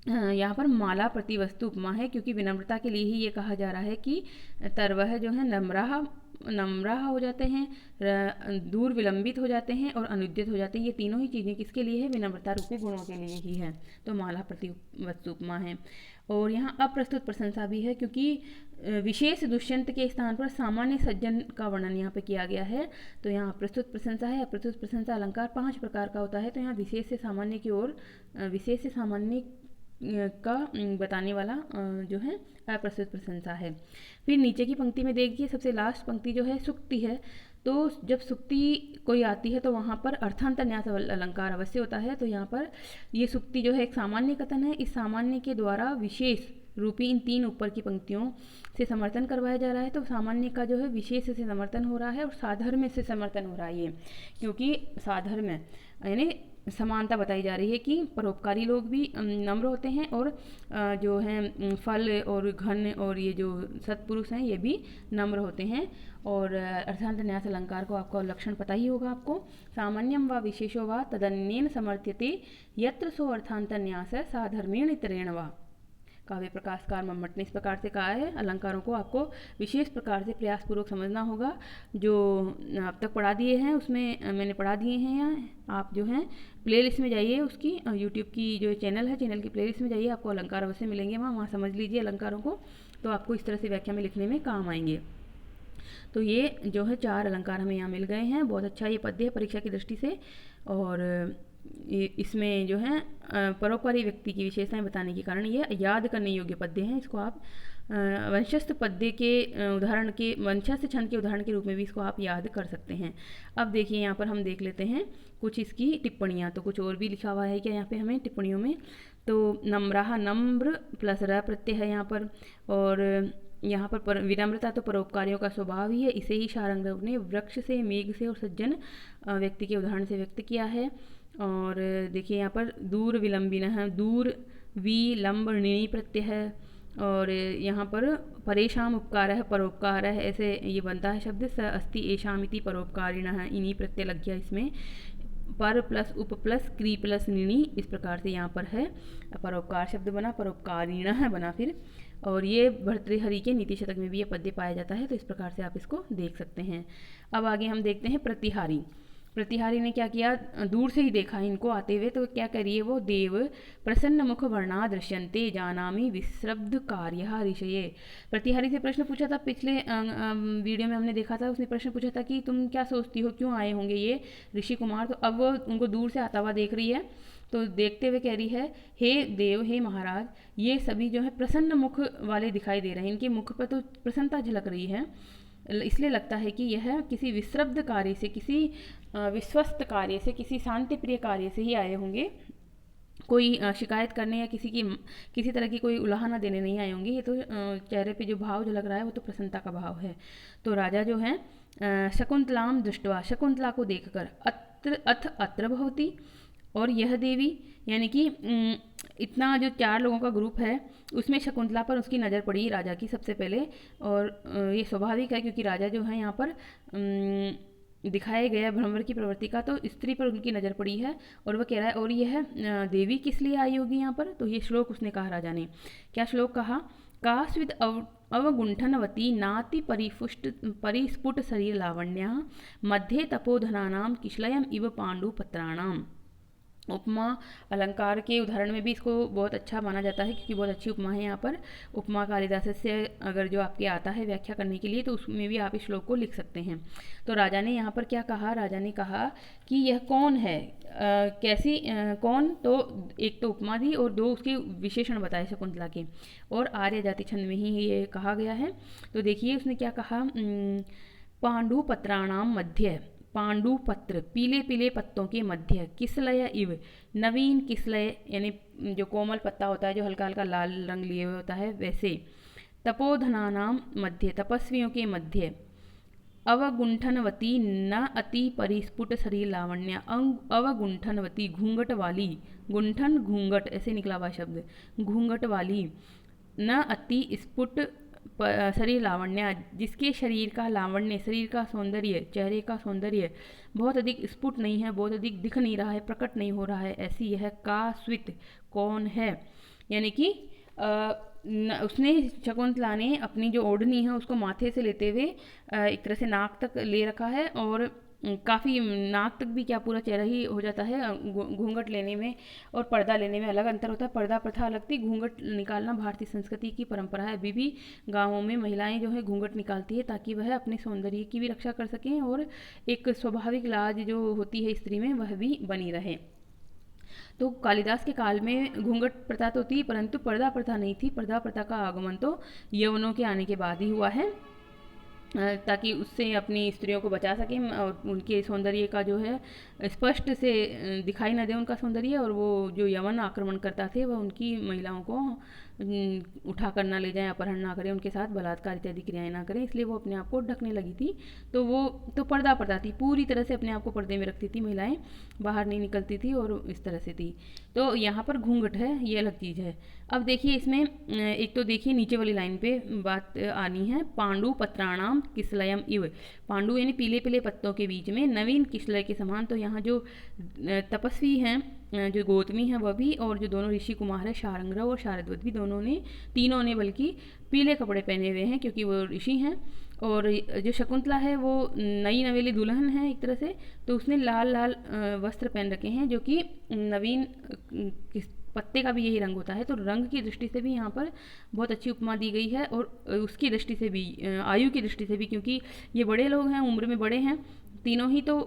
यहाँ पर माला प्रति वस्तु उपमा है, क्योंकि विनम्रता के लिए ही ये कहा जा रहा है कि तरवह जो है नम्रः नम्राह हो जाते हैं, दूर विलंबित हो जाते हैं और अनुद्यत हो जाते हैं। ये तीनों ही चीज़ें किसके लिए है? विनम्रता रूपी गुणों के लिए ही है। तो माला प्रतिवस्तु उपमा है। और यहाँ अप्रस्तुत प्रशंसा भी है, क्योंकि विशेष दुष्यंत के स्थान पर सामान्य सज्जन का वर्णन यहाँ पे किया गया है। तो यहाँ अप्रस्तुत प्रशंसा है। अप्रस्तुत प्रशंसा अलंकार 5 प्रकार का होता है। तो यहाँ विशेष से सामान्य की ओर, विशेष से सामान्य का बताने वाला जो है अप्रस्तुत प्रशंसा है। फिर नीचे की पंक्ति में देखिए, सबसे लास्ट पंक्ति जो है सुक्ति है। तो जब सुक्ति कोई आती है तो वहाँ पर अर्थांतर न्यास अलंकार अवश्य होता है। तो यहाँ पर ये सुक्ति जो है एक सामान्य कथन है। इस सामान्य के द्वारा विशेष रूपी इन 3 ऊपर की पंक्तियों से समर्थन करवाया जा रहा है। तो सामान्य का जो है विशेष से समर्थन हो रहा है और साधर्म्य से समर्थन हो रहा है ये, क्योंकि साधर्म्य यानी समानता बताई जा रही है कि परोपकारी लोग भी नम्र होते हैं और जो हैं फल और घन और ये जो सत्पुरुष हैं ये भी नम्र होते हैं। और अर्थांतर न्यास अलंकार को आपका लक्षण पता ही होगा आपको। सामान्यम व विशेषो व तदन्येन समर्थ्यते यत्र सो अर्थांतर न्यास साधर्मेण इतरेण वा। काव्य प्रकाशकार मम्मट ने इस प्रकार से कहा है। अलंकारों को आपको विशेष प्रकार से प्रयासपूर्वक समझना होगा। जो अब तक पढ़ा दिए हैं उसमें मैंने पढ़ा दिए हैं। यहाँ आप जो हैं प्लेलिस्ट में जाइए, उसकी यूट्यूब की जो चैनल है, चैनल की प्लेलिस्ट में जाइए, आपको अलंकार अवश्य मिलेंगे। वहाँ समझ लीजिए अलंकारों को, तो आपको इस तरह से व्याख्या में लिखने में काम आएंगे। तो ये जो है 4 अलंकार हमें यहाँ मिल गए हैं। बहुत अच्छा ये पद्य है परीक्षा की दृष्टि से। और इसमें जो है परोपकारी व्यक्ति की विशेषताएं बताने के कारण ये याद करने योग्य पद्य हैं। इसको आप वंशस्थ पद्य के उदाहरण के, वंशस्थ छंद के उदाहरण के रूप में भी इसको आप याद कर सकते हैं। अब देखिए यहाँ पर हम देख लेते हैं कुछ इसकी टिप्पणियाँ। तो कुछ और भी लिखा हुआ है क्या यहाँ पे हमें टिप्पणियों में? तो नम्राह, नम्र प्लस र प्रत्यय है यहाँ पर। और यहाँ पर विनम्रता तो परोपकारियों का स्वभाव ही है। इसे ही शारंगदेव ने वृक्ष से, मेघ से और सज्जन व्यक्ति के उदाहरण से व्यक्त किया है। और देखिए यहाँ पर दूर विलंबिन है, दूर विलंब णी प्रत्यय है। और यहाँ पर परेशान उपकार है, परोपकार है, ऐसे ये बनता है शब्द। स अस्ति एशामिति परोपकारिण है, इन्हीं प्रत्यय लग गया इसमें। पर प्लस उप प्लस क्री प्लस निणी, इस प्रकार से यहाँ पर है। परोपकार शब्द बना, परोपकारिण है बना फिर। और ये भर्तृहरि के नीति शतक में भी ये पद्य पाया जाता है। तो इस प्रकार से आप इसको देख सकते हैं। अब आगे हम देखते हैं प्रतिहारी। प्रतिहारी ने क्या किया? दूर से ही देखा इनको आते हुए, तो क्या करिए वो? देव प्रसन्न मुख वर्णा दृश्यन्ते जानामि विश्रब्ध कार्य ऋषये। प्रतिहारी से प्रश्न पूछा था पिछले वीडियो में हमने देखा था। उसने प्रश्न पूछा था कि तुम क्या सोचती हो, क्यों आए होंगे ये ऋषि कुमार? तो अब वो उनको दूर से आता हुआ देख रही है। तो देखते हुए कह रही है, हे देव, हे महाराज, ये सभी जो है प्रसन्न मुख वाले दिखाई दे रहे हैं। इनके मुख पर तो प्रसन्नता झलक रही है। इसलिए लगता है कि यह किसी विश्रब्ध कार्य से, किसी विश्वस्त कार्य से, किसी शांति प्रिय कार्य से ही आए होंगे। कोई शिकायत करने या किसी तरह की कोई उलाहना देने नहीं आए होंगे। ये तो चेहरे पे जो भाव जो लग रहा है वो तो प्रसन्नता का भाव है। तो राजा जो है शकुंतलाम दृष्टवा, शकुंतला को देखकर, अथ अत्र भवती, और यह देवी, यानी कि इतना जो 4 लोगों का ग्रुप है उसमें शकुंतला पर उसकी नज़र पड़ी राजा की सबसे पहले। और ये स्वाभाविक है क्योंकि राजा जो है यहाँ पर दिखाए गया भ्रमर की प्रवृत्ति का, तो स्त्री पर उनकी नज़र पड़ी है। और वह कह रहा है, और यह देवी किस लिए आई होगी यहाँ पर? तो ये श्लोक उसने कहा राजा ने। क्या श्लोक कहा? कास्विद अवगुंठनवती नाति परिस्फुट शरीर लावण्या मध्ये तपोधनानाम किशलयम इव पांडुपत्राणाम। उपमा अलंकार के उदाहरण में भी इसको बहुत अच्छा माना जाता है क्योंकि बहुत अच्छी उपमा है यहाँ पर। उपमा कालिदास से अगर जो आपके आता है व्याख्या करने के लिए, तो उसमें भी आप इस श्लोक को लिख सकते हैं। तो राजा ने यहाँ पर क्या कहा? राजा ने कहा कि यह कौन है, कैसी कौन? तो एक तो उपमा दी और 2 उसके विशेषण बताए शकुंतला के, और आर्य जाति छंद में ही ये कहा गया है। तो देखिए उसने क्या कहा? पांडुपत्राणाम मध्य, पांडु पत्र, पीले पीले पत्तों के मध्य, किसलय इव, नवीन किसलय यानी जो कोमल पत्ता होता है जो हल्का हल्का लाल रंग लिए हुए होता है वैसे। तपोधनानाम मध्य, तपस्वियों के मध्य। अवगुंठनवती न अति परिस्फुट शरीर लावण्य, अवगुंठनवती घूंघट वाली, गुंठन घूंघट ऐसे निकला हुआ शब्द, घूंघट वाली, न अति स्फुट शरीर लावण्य, जिसके शरीर का लावण्य, शरीर का सौंदर्य, चेहरे का सौंदर्य बहुत अधिक स्फुट नहीं है, बहुत अधिक दिख नहीं रहा है, प्रकट नहीं हो रहा है, ऐसी यह कास्वित कौन है, यानी कि उसने शकुंतला ने अपनी जो ओढ़नी है उसको माथे से लेते हुए एक तरह से नाक तक ले रखा है, और काफ़ी नाक तक भी क्या पूरा चेहरा ही हो जाता है। घूंघट लेने में और पर्दा लेने में अलग अंतर होता है। पर्दा प्रथा अलग थी, घूंघट निकालना भारतीय संस्कृति की परंपरा है। अभी भी गाँवों में महिलाएं जो है घूंघट निकालती है ताकि वह अपने सौंदर्य की भी रक्षा कर सकें और एक स्वाभाविक लाज जो होती है स्त्री में वह भी बनी रहे। तो कालिदास के काल में घूंघट प्रथा तो थी, परंतु पर्दा प्रथा नहीं थी। पर्दा प्रथा का आगमन तो यवनों के आने के बाद ही हुआ है, ताकि उससे अपनी स्त्रियों को बचा सकें और उनके सौंदर्य का जो है स्पष्ट से दिखाई न दे उनका सौंदर्य, और वो जो यवन आक्रमण करता थे वह उनकी महिलाओं को उठा कर ना ले जाएं, अपहरण ना करें, उनके साथ बलात्कार इत्यादि क्रियाएं ना करें, इसलिए वो अपने आप को ढकने लगी थी। तो वो तो पर्दा प्रथा थी, पूरी तरह से अपने आप को पर्दे में रखती थी महिलाएं, बाहर नहीं निकलती थी और इस तरह से थी। तो यहाँ पर घूंघट है, ये अलग चीज़ है। अब देखिए इसमें एक तो देखिए नीचे वाली लाइन पे बात आनी है, पांडु पत्राणाम किसलयम इव। पांडु यानी पीले पीले पत्तों के बीच में, नवीन किसलय के समान। तो यहाँ जो तपस्वी हैं, जो गौतमी हैं वह भी, और जो दोनों ऋषि कुमार हैं शारंग्रह और शारद्वत भी, दोनों ने, तीनों ने बल्कि पीले कपड़े पहने हुए हैं क्योंकि वो ऋषि हैं। और जो शकुंतला है वो नई नवेली दुल्हन है एक तरह से, तो उसने लाल लाल वस्त्र पहन रखे हैं जो कि नवीन पत्ते का भी यही रंग होता है। तो रंग की दृष्टि से भी यहाँ पर बहुत अच्छी उपमा दी गई है, और उसकी दृष्टि से भी, आयु की दृष्टि से भी, क्योंकि ये बड़े लोग हैं, उम्र में बड़े हैं तीनों ही। तो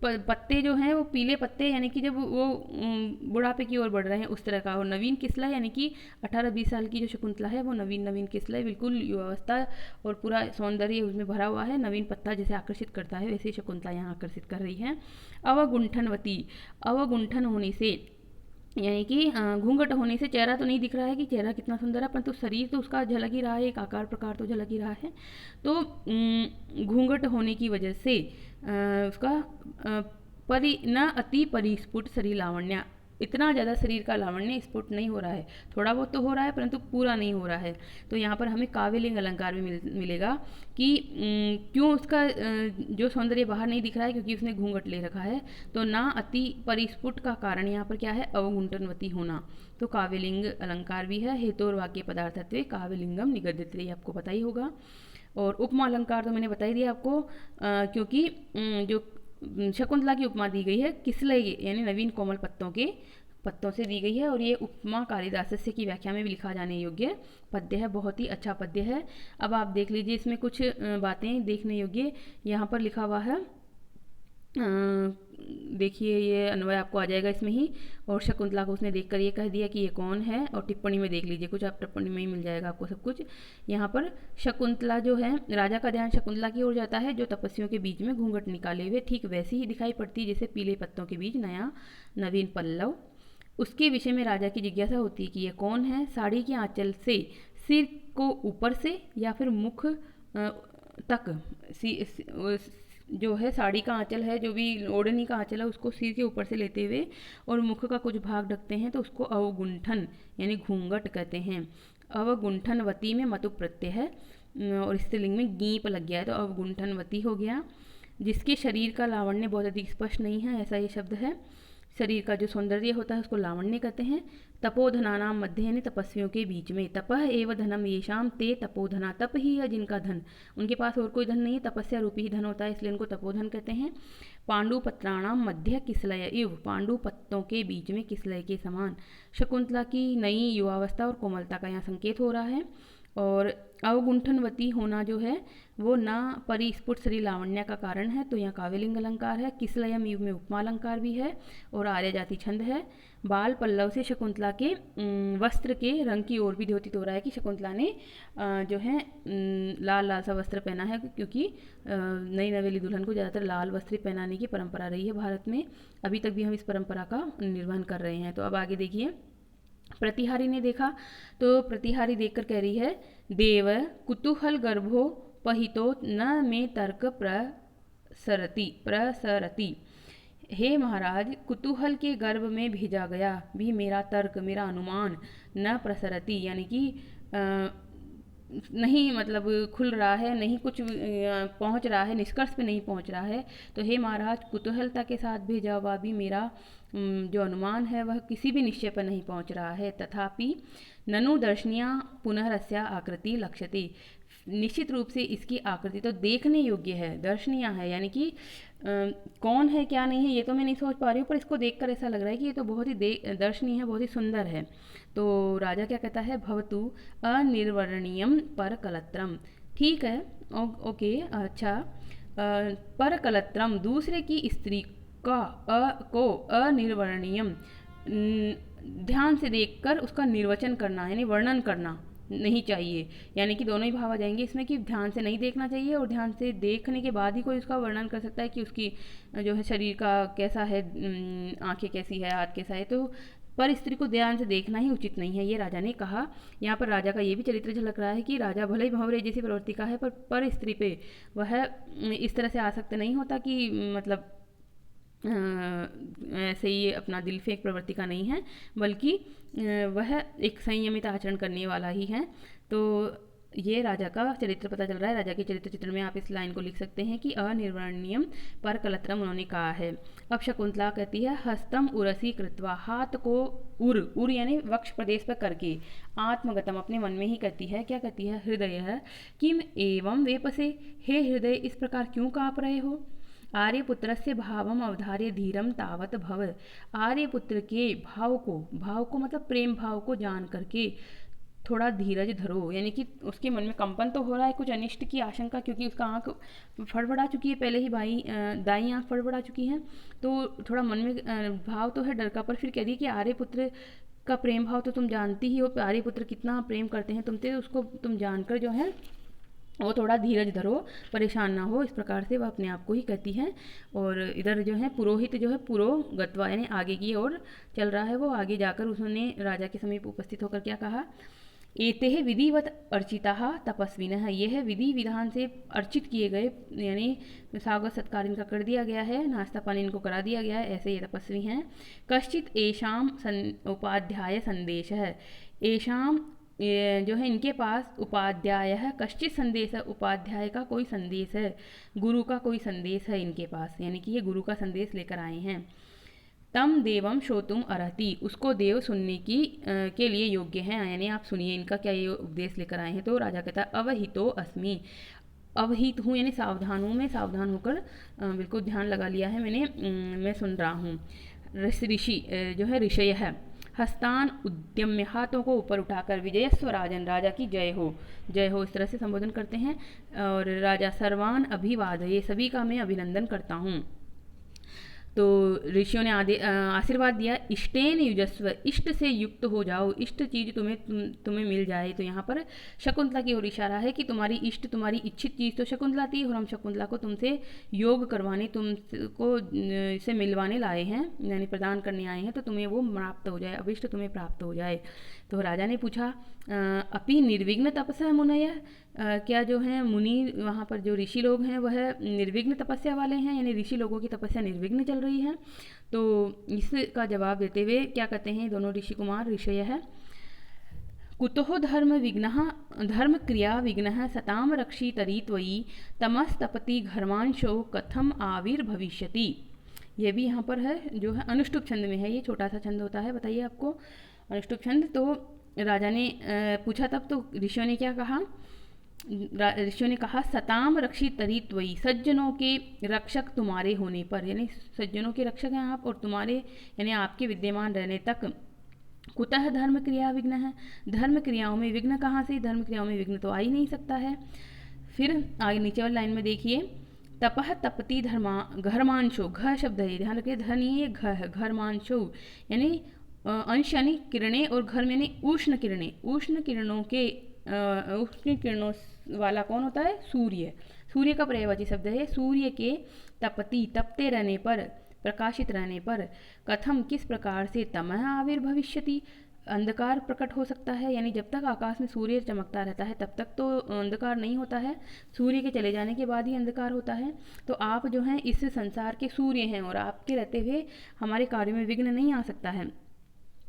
पत्ते जो हैं वो पीले पत्ते, यानी कि जब वो बुढ़ापे की ओर बढ़ रहे हैं उस तरह का। और नवीन किसला यानी कि 18-20 साल की जो शकुंतला है वो नवीन किसला है, बिल्कुल युवावस्था और पूरा सौंदर्य उसमें भरा हुआ है। नवीन पत्ता जैसे आकर्षित करता है वैसे ही शकुंतला यहाँ आकर्षित कर रही है। अवगुंठनवती, अवगुंठन होने से यानी कि घूंघट होने से चेहरा तो नहीं दिख रहा है कि चेहरा कितना सुंदर है, परंतु शरीर तो उसका झलक ही रहा है, एक आकार प्रकार तो झलक ही रहा है। तो घूंघट होने की वजह से उसका न अति परिस्फुट शरीर लावण्य, इतना ज़्यादा शरीर का लावण्य स्फुट नहीं हो रहा है, थोड़ा बहुत तो हो रहा है परंतु पूरा नहीं हो रहा है। तो यहाँ पर हमें काव्यलिंग अलंकार में मिलेगा कि क्यों उसका जो सौंदर्य बाहर नहीं दिख रहा है, क्योंकि उसने घूंघट ले रखा है। तो ना अति परिस्फुट का कारण यहाँ पर क्या है, अवगुंठनवती होना। तो काव्यलिंग अलंकार भी है। हेतु और वाक्य पदार्थत्वे काव्यलिंगम निगद्यते, आपको पता ही होगा। और उपमा अलंकार तो मैंने बता ही दिया आपको, क्योंकि जो शकुंतला की उपमा दी गई है किसलय यानी नवीन कोमल पत्तों से दी गई है, और ये उपमा कालिदासस्य की व्याख्या में भी लिखा जाने योग्य पद्य है, बहुत ही अच्छा पद्य है। अब आप देख लीजिए इसमें कुछ बातें देखने योग्य यहाँ पर लिखा हुआ है। देखिए ये अन्वय आपको आ जाएगा इसमें ही। और शकुंतला को उसने देखकर ये कह दिया कि ये कौन है, और टिप्पणी में देख लीजिए, कुछ आप टिप्पणी में ही मिल जाएगा आपको सब कुछ। यहाँ पर शकुंतला जो है, राजा का ध्यान शकुंतला की ओर जाता है जो तपस्वियों के बीच में घूंघट निकाले हुए ठीक वैसी ही दिखाई पड़ती है जैसे पीले पत्तों के बीच नया नवीन पल्लव। उसके विषय में राजा की जिज्ञासा होती है कि ये कौन है। साड़ी के आंचल से सिर को ऊपर से या फिर मुख तक, जो है साड़ी का आंचल है, जो भी ओढ़नी का आंचल है, उसको सिर के ऊपर से लेते हुए और मुख का कुछ भाग ढकते हैं, तो उसको अवगुंठन यानी घूंघट कहते हैं। अवगुंठनवती में मतु प्रत्यय है और स्त्रीलिंग में गीप लग गया है, तो अवगुंठनवती हो गया। जिसके शरीर का लावण्य बहुत अधिक स्पष्ट नहीं है, ऐसा ये शब्द है। शरीर का जो सौंदर्य होता है उसको लावण्य कहते हैं। तपोधनानाम मध्य यानी तपस्वियों के बीच में, तपह एव धनम येषाम ते तपोधना, तप ही है जिनका धन, उनके पास और कोई धन नहीं है, तपस्या रूपी ही धन होता है, इसलिए उनको तपोधन कहते हैं। पांडु पत्राणाम मध्य किसलय इव, पांडु पत्तों के बीच में किसलय के समान। शकुंतला की नई युवावस्था और कोमलता का यहाँ संकेत हो रहा है। और अवगुंठनवती होना जो है वो ना परिस्फुट शरीर लावण्य का कारण है, तो यहाँ काव्यलिंग अलंकार है। किसलयम युग में उपमा अलंकार भी है और आर्य जाति छंद है। बाल पल्लव से शकुंतला के वस्त्र के रंग की ओर भी द्योतित हो रहा है कि शकुंतला ने जो है लाल लाल सा वस्त्र पहना है, क्योंकि नई नवेली दुल्हन को ज़्यादातर लाल वस्त्र पहनाने की परंपरा रही है भारत में, अभी तक भी हम इस परंपरा का निर्वहन कर रहे हैं। तो अब आगे देखिए, प्रतिहारी ने देखा, तो प्रतिहारी देखकर कह रही है, देव कुतूहल गर्भो पहितो न में तर्क प्रसरति, हे महाराज कुतूहल के गर्भ में भेजा गया भी मेरा तर्क, मेरा अनुमान न प्रसरति यानी कि नहीं मतलब खुल रहा है, नहीं कुछ पहुंच रहा है, निष्कर्ष पे नहीं पहुंच रहा है। तो हे महाराज, कुतूहलता के साथ भेजा हुआ भी मेरा जो अनुमान है वह किसी भी निश्चय पर नहीं पहुंच रहा है। तथापि ननु दर्शनीया पुनरस्या आकृति लक्ष्यते, निश्चित रूप से इसकी आकृति तो देखने योग्य है, दर्शनीय है, यानी कि कौन है क्या नहीं है ये तो मैं नहीं सोच पा रही हूँ, पर इसको देखकर ऐसा लग रहा है कि ये तो बहुत ही दर्शनीय है, बहुत ही सुंदर है। तो राजा क्या कहता है, भवतु अनिर्वर्णीयम पर कलत्रम, ठीक है, ओके, अच्छा, पर कलत्रम, दूसरे की स्त्री का को अनिर्वर्णीयम, ध्यान से देखकर उसका निर्वचन करना यानी वर्णन करना नहीं चाहिए। यानी कि दोनों ही भाव आ जाएंगे इसमें कि ध्यान से नहीं देखना चाहिए और ध्यान से देखने के बाद ही कोई उसका वर्णन कर सकता है कि उसकी जो है शरीर का कैसा है, आंखें कैसी है, हाथ कैसा है। तो पर स्त्री को ध्यान से देखना ही उचित नहीं है, ये राजा ने कहा। यहाँ पर राजा का ये भी चरित्र झलक रहा है कि राजा भले ही भंवरे जैसी प्रवृत्ति का है, पर स्त्री पे वह इस तरह से आसक्त नहीं होता कि मतलब ऐसे ही अपना दिल फेंक प्रवृत्ति का नहीं है, बल्कि वह एक संयमित आचरण करने वाला ही है। तो ये राजा का चरित्र पता चल रहा है। राजा के चरित्र चित्र में आप इस लाइन को लिख सकते हैं कि अनिर्वर्णीयम पर कलत्रम उन्होंने कहा है। अब शकुंतला कहती है, हस्तम उरसी कृत्वा, हाथ को उर यानी वक्ष प्रदेश पर करके, आत्मगतम अपने मन में ही कहती है, क्या कहती है, हृदय है किम एवं वेपसे, हे हृदय इस प्रकार क्यों काँप रहे हो। आर्यपुत्रस्य भावम अवधार्य धीरम तावत भव, आर्यपुत्र के भाव को मतलब प्रेम भाव को जान करके थोड़ा धीरज धरो, यानी कि उसके मन में कंपन तो हो रहा है, कुछ अनिष्ट की आशंका, क्योंकि उसका आँख फड़फड़ा चुकी है, पहले ही दाई आँख फड़फड़ा चुकी है, तो थोड़ा मन में भाव तो है डर का। पर फिर कह रही कि आर्यपुत्र का प्रेम भाव तो तुम जानती ही हो, आर्यपुत्र कितना प्रेम करते हैं तुमसे, उसको तुम जानकर जो है वो थोड़ा धीरज धरो, परेशान ना हो, इस प्रकार से वह अपने आप को ही कहती है। और इधर जो है पुरोहित जो है पुरोगत्वा यानी आगे की ओर चल रहा है, वो आगे जाकर उसने राजा के समीप उपस्थित होकर क्या कहा, एते विधिवत अर्चिता तपस्विनः, यह विधि विधान से अर्चित किए गए, यानी स्वागत सत्कार इनका कर दिया गया है, नाश्ता पानी इनको करा दिया गया है, ऐसे ये तपस्वी हैं। कश्चित एषाम उपाध्याय संदेश है, एषाम जो है इनके पास उपाध्याय है, कश्चित संदेश है, उपाध्याय का कोई संदेश है, गुरु का कोई संदेश है इनके पास, यानी कि ये गुरु का संदेश लेकर आए हैं। तम देवम श्रोतुम अर्हति, उसको देव सुनने की के लिए योग्य है, यानी आप सुनिए इनका क्या ये उपदेश लेकर आए हैं। तो राजा कहता है, अवहितो अस्मि, अवहित हूँ यानी सावधान हूँ, मैं सावधान होकर बिल्कुल ध्यान लगा लिया है मैंने, मैं सुन रहा हूँ। ऋषि जो है ऋषय है, हस्तान उद्यम्य, हाथों को ऊपर उठाकर, विजयस्व राजन, राजा की जय हो, जय हो, इस तरह से संबोधन करते हैं। और राजा सर्वान अभिवादये, सभी का मैं अभिनंदन करता हूँ। तो ऋषियों ने आशीर्वाद दिया, इष्टेन युजस्व, इष्ट से युक्त हो जाओ, इष्ट चीज तुम्हें मिल जाए। तो यहाँ पर शकुंतला की ओर इशारा है कि तुम्हारी इष्ट, तुम्हारी इच्छित चीज़ तो शकुंतला थी, और हम शकुंतला को तुमसे योग करवाने, तुमको से मिलवाने लाए हैं, यानी प्रदान करने आए हैं, तो तुम्हें वो प्राप्त हो जाए, अभिष्ट तुम्हें प्राप्त हो जाए। तो राजा ने पूछा, अपि निर्विघ्न तपस्या मुनय, क्या जो है मुनि वहाँ पर जो ऋषि लोग हैं वह निर्विघ्न तपस्या वाले हैं, यानी ऋषि लोगों की तपस्या निर्विघ्न चल रही है। तो इसका जवाब देते हुए क्या कहते हैं दोनों ऋषि कुमार, ऋषय है, कुतो धर्म विघ्न, धर्म क्रिया विघ्न सताम रक्षी तरी त्वयि, तमस्तपति घर्मांशो कथम आविर्भविष्यति। ये भी यहाँ पर है, जो है अनुष्टुप छंद में है, ये छोटा सा छंद होता है, बताइए आपको अनुष्टुप छंद। तो राजा ने पूछा, तब तो ऋषियों ने क्या कहा, ऋषियों ने कहा, सताम रक्षी तरी त्वयि, सज्जनों के रक्षक तुम्हारे होने पर, यानी सज्जनों के रक्षक हैं आप, और तुम्हारे यानी आपके विद्यमान रहने तक, कुतः धर्म क्रिया विघ्न है, धर्म क्रियाओं में विघ्न कहाँ से, धर्म क्रियाओं में विघ्न तो आ ही नहीं सकता है। फिर आगे नीचे वाली लाइन में देखिए, तपह तपति घर्मांशो, घ शब्द है, ध्यान रखिए, धन ये घ है, घर्मांशो यानी अंश यानी किरणें, और घर यानी उष्ण किरणें, उष्ण किरणों के उष्ण किरणों वाला कौन होता है, सूर्य, सूर्य का पर्यायवाची शब्द है। सूर्य के तपति, तपते रहने पर, प्रकाशित रहने पर, कथम किस प्रकार से, तमः आविर्भविष्यति, अंधकार प्रकट हो सकता है, यानी जब तक आकाश में सूर्य चमकता रहता है तब तक तो अंधकार नहीं होता है, सूर्य के चले जाने के बाद ही अंधकार होता है। तो आप जो हैं इस संसार के सूर्य हैं, और आपके रहते हुए हमारे कार्य में विघ्न नहीं आ सकता है।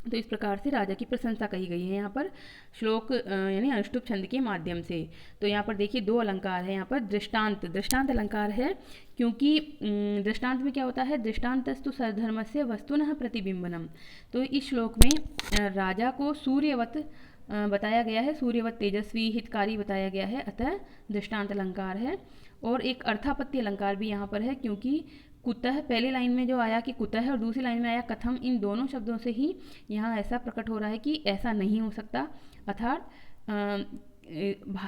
तो इस प्रकार से राजा की प्रशंसा कही गई है यहाँ पर श्लोक यानी अनुष्टुप छंद के माध्यम से। तो यहाँ पर देखिए दो अलंकार है यहाँ पर। दृष्टांत, दृष्टांत अलंकार है क्योंकि दृष्टांत में क्या होता है, दृष्टांतस्तु सर्वधर्मस्य वस्तुनः प्रतिबिंबनम। तो इस श्लोक में राजा को सूर्यवत बताया गया है, सूर्यवत तेजस्वी हितकारी बताया गया है, अतः दृष्टांत अलंकार है। और एक अर्थापत्ति अलंकार भी यहाँ पर है क्योंकि कुतः पहले लाइन में जो आया कि कुतः और दूसरी लाइन में आया कथम, इन दोनों शब्दों से ही यहाँ ऐसा प्रकट हो रहा है कि ऐसा नहीं हो सकता। अर्थात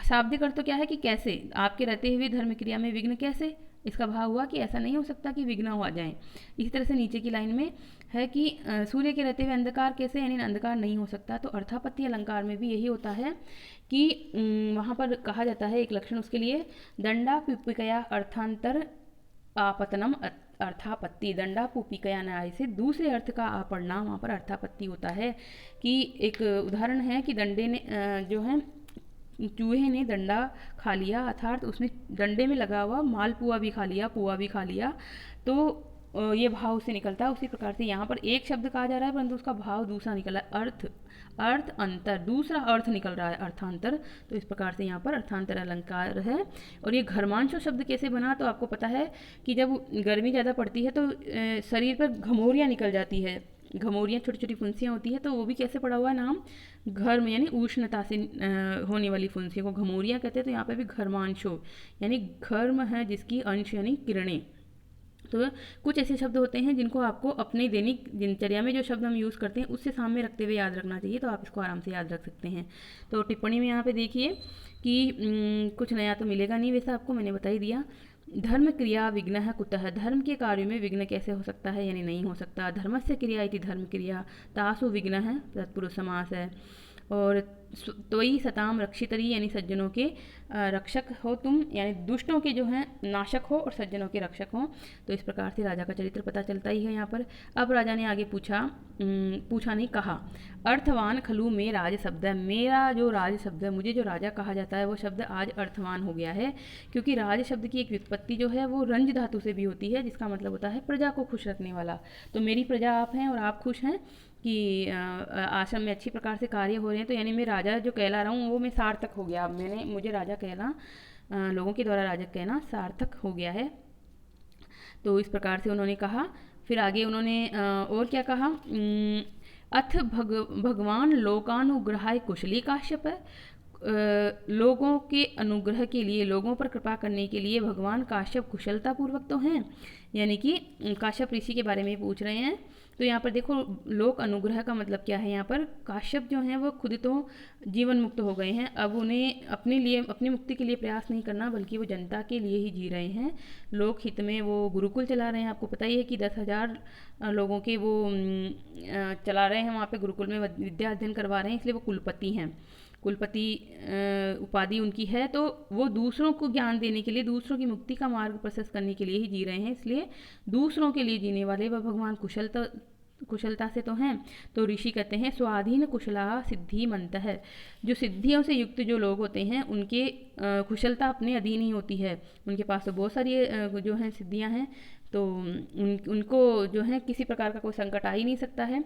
शाब्दिक अर्थ तो क्या है कि कैसे, आपके रहते हुए धर्म क्रिया में विघ्न कैसे, इसका भाव हुआ कि ऐसा नहीं हो सकता कि विघ्न हो जाए। इसी तरह से नीचे की लाइन में है कि सूर्य के रहते हुए अंधकार कैसे, यानी अंधकार नहीं हो सकता। तो अर्थापत्ति अलंकार में भी यही होता है कि वहाँ पर कहा जाता है एक लक्षण उसके लिए, दंडा पुपिकया अर्थांतर आपतनम अर्थापत्ति। दंडा पुपिकया न्याय से दूसरे अर्थ का आपड़ना वहाँ पर अर्थापत्ति होता है। कि एक उदाहरण है कि डंडे ने जो है चूहे ने डंडा खा लिया, अर्थात उसने डंडे में लगा हुआ मालपुआ भी खा लिया, पुआ भी खा लिया, तो ये भाव से निकलता है। उसी प्रकार से यहाँ पर एक शब्द कहा जा रहा है परंतु उसका भाव दूसरा निकला, अर्थ, अर्थ अंतर, दूसरा अर्थ निकल रहा है, अर्थांतर। तो इस प्रकार से यहाँ पर अर्थांतर अलंकार है। और ये घर्मांशु शब्द कैसे बना, तो आपको पता है कि जब गर्मी ज़्यादा पड़ती है तो शरीर पर घमौरियाँ निकल जाती है, घमौरियाँ छोटी छोटी फुंसियाँ होती है, तो वो भी कैसे पड़ा हुआ है नाम, घर्म यानी उष्णता से होने वाली फुंसियों को घमौरियाँ कहते हैं। तो यहाँ पे भी घर्मांशो यानी घर्म है जिसकी अंश यानी किरणें। तो कुछ ऐसे शब्द होते हैं जिनको आपको अपने दैनिक दिनचर्या में जो शब्द हम यूज़ करते हैं उससे सामने रखते हुए याद रखना चाहिए, तो आप इसको आराम से याद रख सकते हैं। तो टिप्पणी में यहाँ पे देखिए कि कुछ नया तो मिलेगा नहीं, वैसा आपको मैंने बता ही दिया। धर्म क्रिया विघ्न कुतः, धर्म के कार्य में विघ्न कैसे हो सकता है, यानी नहीं हो सकता। धर्मस्य क्रिया इति धर्म क्रिया, तासु विघ्न है, तत्पुरुष समास है। और त्वयि सताम रक्षितरी यानी सज्जनों के रक्षक हो तुम, यानी दुष्टों के जो हैं नाशक हो और सज्जनों के रक्षक हो। तो इस प्रकार से राजा का चरित्र पता चलता ही है यहाँ पर। अब राजा ने आगे पूछा नहीं कहा, अर्थवान खलु में राज शब्द है, मेरा जो राज शब्द है, मुझे जो राजा कहा जाता है वो शब्द आज अर्थवान हो गया है। क्योंकि राज शब्द की एक व्युत्पत्ति जो है वो रंज धातु से भी होती है, जिसका मतलब होता है प्रजा को खुश रखने वाला। तो मेरी प्रजा आप हैं और आप खुश हैं कि आश्रम में अच्छी प्रकार से कार्य हो रहे हैं, तो यानी मैं राजा जो कहला रहा हूँ वो मैं सार्थक हो गया। अब मुझे राजा कहना, लोगों के द्वारा राजा कहना सार्थक हो गया है। तो इस प्रकार से उन्होंने कहा। फिर आगे उन्होंने और क्या कहा, अथ भगवान लोकानुग्रहाय कुशली काश्यप है, लोगों के अनुग्रह के लिए, लोगों पर कृपा करने के लिए भगवान काश्यप कुशलता पूर्वक तो हैं, यानी कि काश्यप ऋषि के बारे में पूछ रहे हैं। तो यहाँ पर देखो लोक अनुग्रह का मतलब क्या है, यहाँ पर काश्यप जो हैं वो खुद तो जीवन मुक्त हो गए हैं, अब उन्हें अपने लिए, अपनी मुक्ति के लिए प्रयास नहीं करना बल्कि वो जनता के लिए ही जी रहे हैं। लोक हित में वो गुरुकुल चला रहे हैं। आपको पता ही है कि 10,000 लोगों के वो चला रहे हैं, वहाँ पे गुरुकुल में विद्या अध्ययन करवा रहे हैं, इसलिए वो कुलपति हैं। कुलपति उपाधि उनकी है, तो वो दूसरों को ज्ञान देने के लिए, दूसरों की मुक्ति का मार्ग प्रशस्त करने के लिए ही जी रहे हैं, इसलिए दूसरों के लिए जीने वाले वह भगवान कुशलता से तो हैं। तो ऋषि कहते हैं स्वाधीन कुशला सिद्धि मंत है, जो सिद्धियों से युक्त जो लोग होते हैं उनके कुशलता अपने अधीन ही होती है। उनके पास तो बहुत सारी जो हैं सिद्धियां हैं, तो उनको जो है किसी प्रकार का कोई संकट आ ही नहीं सकता है।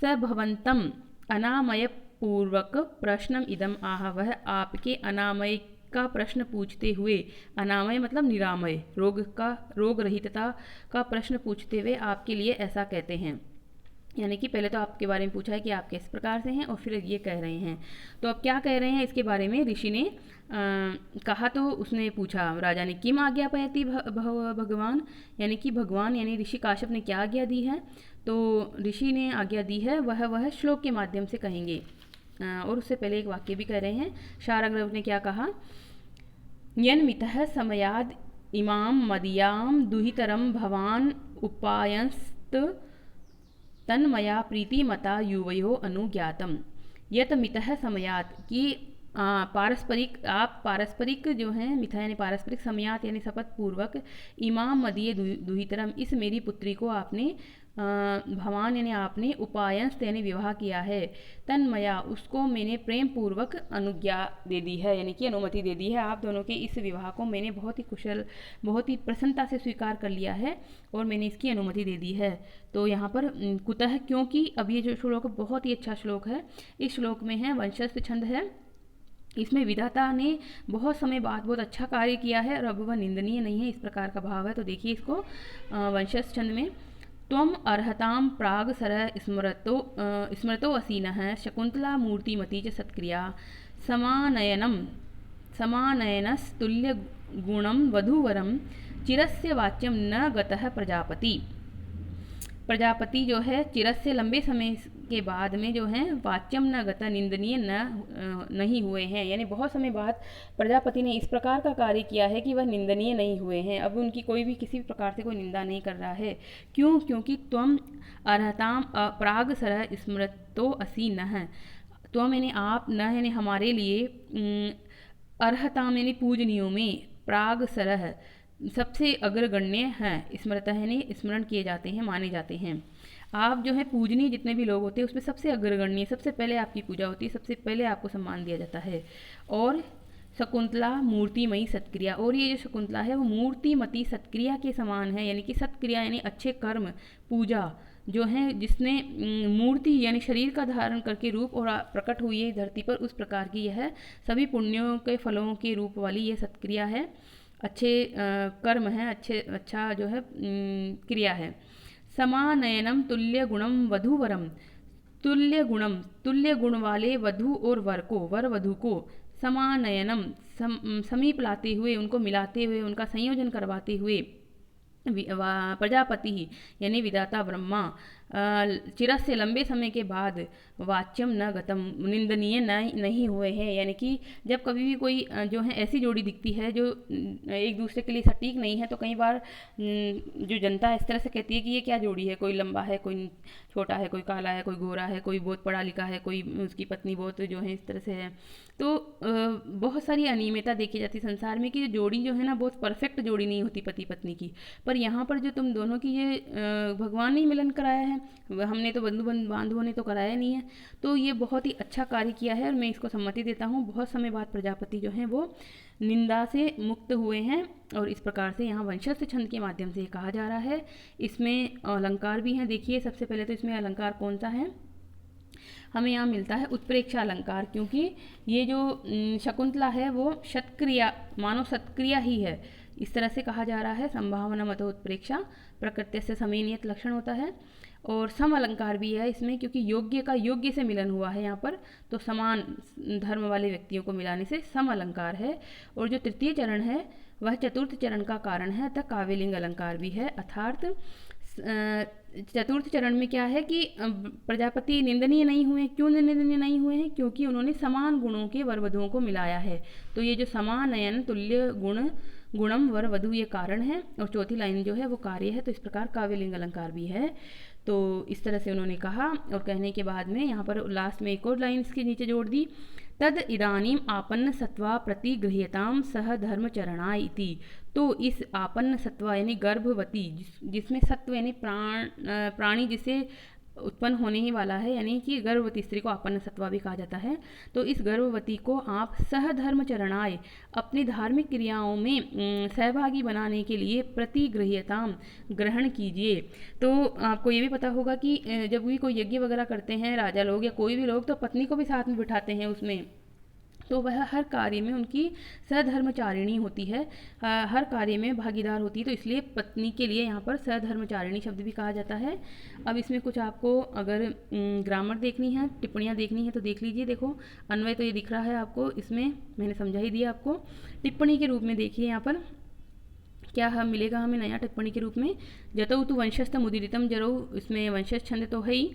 स भवंतम अनामय पूर्वक प्रश्नम इदम आह, वह आपके अनामय का प्रश्न पूछते हुए, अनामय मतलब निरामय, रोग रहितता का प्रश्न पूछते हुए आपके लिए ऐसा कहते हैं। यानी कि पहले तो आपके बारे में पूछा है कि आप किस प्रकार से हैं और फिर ये कह रहे हैं। तो अब क्या कह रहे हैं इसके बारे में ऋषि ने कहा, तो उसने पूछा राजा ने, किम आज्ञापयति भगवान, यानी कि भगवान यानी ऋषि काश्यप ने क्या आज्ञा दी है। तो ऋषि ने आज्ञा दी है वह श्लोक के माध्यम से कहेंगे। और उससे पहले एक वाक्य भी कह रहे हैं। शारंग्रव ने क्या कहा, यन्मितः समयाद इमाम मदियाम दुहितरम भवान उपायस्त तन्मया प्रीतिमता युवयो अनुज्ञातम। यत मितः समयात कि पारस्परिक, आप पारस्परिक जो हैं, मिथा यानी पारस्परिक, समयात यानी शपथ पूर्वक, इमाम मदीय दुहितरम, इस मेरी पुत्री को आपने भवान यानी आपने उपायंस यानी विवाह किया है, तन्मया उसको मैंने प्रेम पूर्वक अनुज्ञा दे दी है, यानी कि अनुमति दे दी है। आप दोनों के इस विवाह को मैंने बहुत ही कुशल, बहुत ही प्रसन्नता से स्वीकार कर लिया है और मैंने इसकी अनुमति दे दी है। तो यहाँ पर कुतः, क्योंकि अब ये जो श्लोक बहुत ही अच्छा श्लोक है। इस श्लोक में है वंशस्थ छंद है, इसमें विधाता ने बहुत समय बाद बहुत अच्छा कार्य किया है और अब वह निंदनीय नहीं है, इस प्रकार का भाव है। तो देखिए इसको वंशस्थ छंद में, त्वम अर्हतां प्राग सरः स्मृतो असीनः शकुन्तला मूर्तिमती च सत्क्रिया समानयनस्तुल्य गुणं वधूवरं चिरस्य वाच्यं न गतः प्रजापति। प्रजापति जो है चिरस्य लंबे समय के बाद में जो है वाच्यम न गत निंदनीय नहीं हुए हैं, यानी बहुत समय बाद प्रजापति ने इस प्रकार का कार्य किया है कि वह निंदनीय नहीं हुए हैं। अब उनकी कोई भी किसी भी प्रकार से कोई निंदा नहीं कर रहा है। क्यों? क्योंकि त्वम अर्हताम प्राग सरः स्मृतो असि न, त्वम यानी आप, न यानी हमारे लिए, अर्हताम यानी पूजनीयों में, प्राग सरः सबसे अग्रगण्य हैं, स्मृतः यानी स्मरण किए जाते हैं, माने जाते हैं। आप जो है पूजनीय जितने भी लोग होते हैं उसमें सबसे अग्रगण्य, सबसे पहले आपकी पूजा होती है, सबसे पहले आपको सम्मान दिया जाता है। और शकुंतला मूर्तिमयी सत्क्रिया, और ये जो शकुंतला है वो मूर्तिमती सत्क्रिया के समान है, यानी कि सत्क्रिया यानी अच्छे कर्म, पूजा जो है जिसने मूर्ति यानी शरीर का धारण करके रूप और प्रकट हुई है धरती पर, उस प्रकार की यह सभी पुण्यों के फलों के रूप वाली यह सत्क्रिया है, अच्छे कर्म है, अच्छा जो है क्रिया है। समानयनम तुल्य गुणम वधूवरम, तुल्य गुण वाले वधु और वर वधु को समानयनम समीप लाते हुए, उनको मिलाते हुए, उनका संयोजन करवाते हुए, प्रजापति यानी विधाता ब्रह्मा चिरस्य लंबे समय के बाद वाच्यम न गतम निंदनीय नहीं हुए हैं, यानी कि जब कभी भी कोई जो है ऐसी जोड़ी दिखती है जो एक दूसरे के लिए सटीक नहीं है, तो कई बार जो जनता इस तरह से कहती है कि ये क्या जोड़ी है, कोई लंबा है, कोई छोटा है, कोई काला है, कोई गोरा है, कोई बहुत पढ़ा लिखा है, कोई उसकी पत्नी बहुत जो है इस तरह से है। तो बहुत सारी अनियमितता देखी जाती है संसार में कि जोड़ी जो है ना बहुत परफेक्ट जोड़ी नहीं होती पति पत्नी की। पर यहाँ पर जो तुम दोनों की ये भगवान ने मिलन कराया है, हमने तो बांधवों ने तो कराया नहीं है, तो ये बहुत ही अच्छा कार्य किया है और मैं इसको सम्मति देता हूँ। बहुत समय बाद प्रजापति जो हैं वो निंदा से मुक्त हुए हैं और इस प्रकार से यहाँ वंशस्थ छंद के माध्यम से ये कहा जा रहा है। इसमें अलंकार भी हैं, देखिए सबसे पहले तो इसमें अलंकार कौन सा है, हमें यहाँ मिलता है उत्प्रेक्षा अलंकार, क्योंकि ये जो शकुंतला है वो शतक्रिया, मानो सत्क्रिया ही है, इस तरह से कहा जा रहा है। संभावना मत उत्प्रेक्षा प्रकृति से समेनियत लक्षण होता है। और सम अलंकार भी है इसमें, क्योंकि योग्य का योग्य से मिलन हुआ है यहाँ पर, तो समान धर्म वाले व्यक्तियों को मिलाने से सम अलंकार है। और जो तृतीय चरण है वह चतुर्थ चरण का कारण है, अतः काव्यलिंग अलंकार भी है। अर्थात चतुर्थ चरण में क्या है कि प्रजापति निंदनीय नहीं हुए। क्यों निंदनीय नहीं हुए हैं? क्योंकि उन्होंने समान गुणों के वर वधुओं को मिलाया है। तो ये जो समानयन तुल्य गुणम वर वधु ये कारण है, और चौथी लाइन जो है वो कार्य है। तो इस प्रकार काव्यलिंग अलंकार भी है। तो इस तरह से उन्होंने कहा, और कहने के बाद में यहाँ पर लास्ट में एक और लाइन इसके नीचे जोड़ दी, तद इदानीम आपन्न सत्वा प्रतिगृह्यताम सह धर्मचरणाय इति। तो इस आपन्न सत्वा यानी गर्भवती, जिसमें सत्व यानी प्राणी जिसे उत्पन्न होने ही वाला है, यानी कि गर्भवती स्त्री को आपन्न सत्वा भी कहा जाता है। तो इस गर्भवती को आप सहधर्मचरणाय अपनी धार्मिक क्रियाओं में सहभागी बनाने के लिए प्रतिगृह्यताम ग्रहण कीजिए। तो आपको ये भी पता होगा कि जब भी कोई यज्ञ वगैरह करते हैं राजा लोग या कोई भी लोग, तो पत्नी को भी साथ में बिठाते हैं उसमें, तो वह हर कार्य में उनकी सधर्मचारिणी होती है, हर कार्य में भागीदार होती है। तो इसलिए पत्नी के लिए यहाँ पर सधर्मचारिणी शब्द भी कहा जाता है। अब इसमें कुछ आपको अगर ग्रामर देखनी है, टिप्पणियाँ देखनी है तो देख लीजिए। देखो अन्वय तो ये दिख रहा है आपको, इसमें मैंने समझा ही दिया आपको। टिप्पणी के रूप में देखिए यहाँ पर क्या हम मिलेगा हमें नया टिप्पणी के रूप में, जतौ तु वंशस्थ मुदिरितम जरो, इसमें वंशस्थ छंद तो है ही,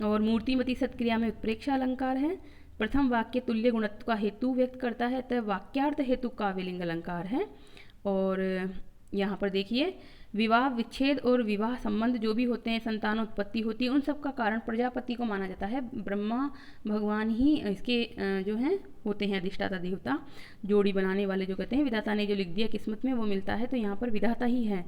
और मूर्तिमती सत्क्रिया में उत्प्रेक्षा अलंकार है। प्रथम वाक्य तुल्य गुणत्व का हेतु व्यक्त करता है, तब वाक्यार्थ हेतु काव्यलिंग अलंकार है। और यहाँ पर देखिए विवाह विच्छेद और विवाह संबंध जो भी होते हैं, संतानोत्पत्ति होती है, उन सब का कारण प्रजापति को माना जाता है। ब्रह्मा भगवान ही इसके जो हैं होते हैं अधिष्ठाता देवता, जोड़ी बनाने वाले जो कहते हैं, विधाता ने जो लिख दिया किस्मत में वो मिलता है, तो यहाँ पर विधाता ही है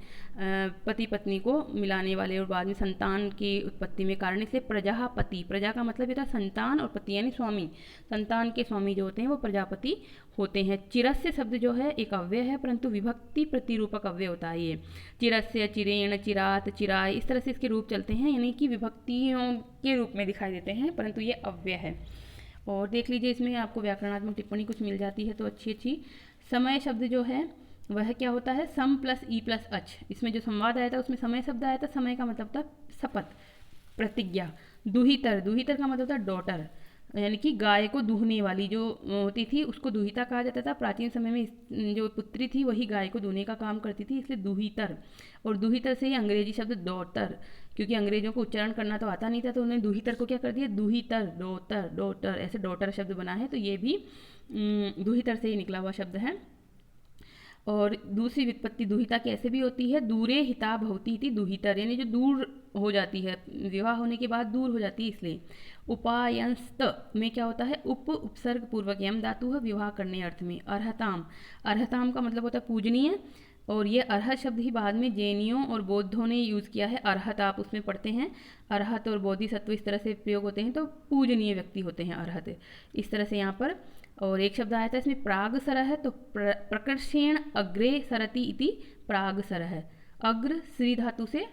पति पत्नी को मिलाने वाले और बाद में संतान की उत्पत्ति में कारण। इसलिए प्रजापति, प्रजा का मतलब होता है संतान, और पति यानी स्वामी, संतान के स्वामी जो होते हैं वो प्रजापति होते हैं। चिरस्य शब्द जो है एक अव्यय है, परंतु विभक्ति प्रतिरूपक अव्यय होता है ये। चिरस्य, चिरेण, चिरात, चिराय, इस तरह से इसके रूप चलते हैं, यानी कि विभक्तियों के रूप में दिखाई देते हैं, परंतु ये अव्यय है। और देख लीजिए इसमें आपको व्याकरणात्मक टिप्पणी कुछ मिल जाती है तो अच्छी अच्छी। समय शब्द जो है वह क्या होता है, सम प्लस ई प्लस अच। इसमें जो संवाद आया था उसमें समय शब्द आया था, समय का मतलब था शपथ, प्रतिज्ञा। दुहितर, दुहितर का मतलब था डॉटर, यानी कि गाय को दूहने वाली जो होती थी उसको दुहिता कहा जाता था। प्राचीन समय में जो पुत्री थी वही गाय को दूहने का काम करती थी, इसलिए दुहितर। और दुहितर से ही अंग्रेजी शब्द डॉटर, क्योंकि अंग्रेजों को उच्चारण करना तो आता नहीं था तो उन्होंने दुहितर को क्या कर दिया, दुहितर, डॉटर, डॉटर, ऐसे डॉटर शब्द बना है, तो ये भी दुहितर से ही निकला हुआ शब्द है। और दूसरी व्युत्पत्ति दुहिता की ऐसे भी होती है, दूरे हिता भवती थी दुहितर, यानी जो दूर हो जाती है, विवाह होने के बाद दूर हो जाती है, इसलिए। उपायंस्त में क्या होता है, उपसर्ग पूर्वक यम धातु है विवाह करने अर्थ में। अर्हताम, अर्हताम का मतलब होता है पूजनीय, और ये अर्हत शब्द ही बाद में जैनियों और बौद्धों ने यूज़ किया है। अर्हत आप उसमें पढ़ते हैं, अर्हत और बोधिसत्व इस तरह से प्रयोग होते हैं, तो पूजनीय व्यक्ति होते हैं अर्हत, इस तरह से यहाँ पर। और एक शब्द आया था इसमें प्राग सरह, तो प्रकर्षेण अग्रे सरति इति प्राग सरह, अग्र श्री धातु से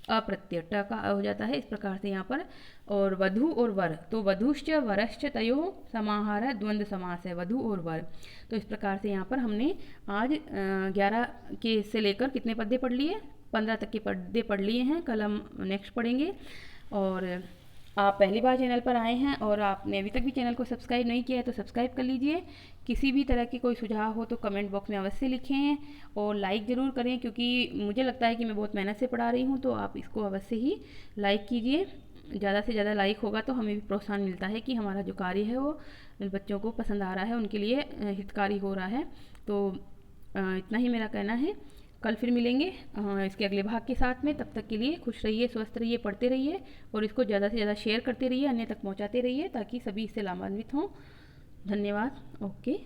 अप्रत्यय ट का हो जाता है, इस प्रकार से यहाँ पर। और वधु और वर, तो वधुश्च वरश्च तयो समाहार द्वंद्व समास है, वधु और वर। तो इस प्रकार से यहाँ पर हमने आज 11 के से लेकर कितने पद्य पढ़ लिए, 15 तक के पद्य पढ़ लिए हैं। कल हम नेक्स्ट पढ़ेंगे। और आप पहली बार चैनल पर आए हैं और आपने अभी तक भी चैनल को सब्सक्राइब नहीं किया है तो सब्सक्राइब कर लीजिए। किसी भी तरह की कोई सुझाव हो तो कमेंट बॉक्स में अवश्य लिखें, और लाइक ज़रूर करें, क्योंकि मुझे लगता है कि मैं बहुत मेहनत से पढ़ा रही हूँ, तो आप इसको अवश्य ही लाइक कीजिए। ज़्यादा से ज़्यादा लाइक होगा तो हमें भी प्रोत्साहन मिलता है कि हमारा जो कार्य है वो बच्चों को पसंद आ रहा है, उनके लिए हितकारी हो रहा है। तो इतना ही मेरा कहना है। कल फिर मिलेंगे इसके अगले भाग के साथ में। तब तक के लिए खुश रहिए, स्वस्थ रहिए, पढ़ते रहिए, और इसको ज़्यादा से ज़्यादा शेयर करते रहिए, अन्य तक पहुंचाते रहिए, ताकि सभी इससे लाभान्वित हों। धन्यवाद। ओके।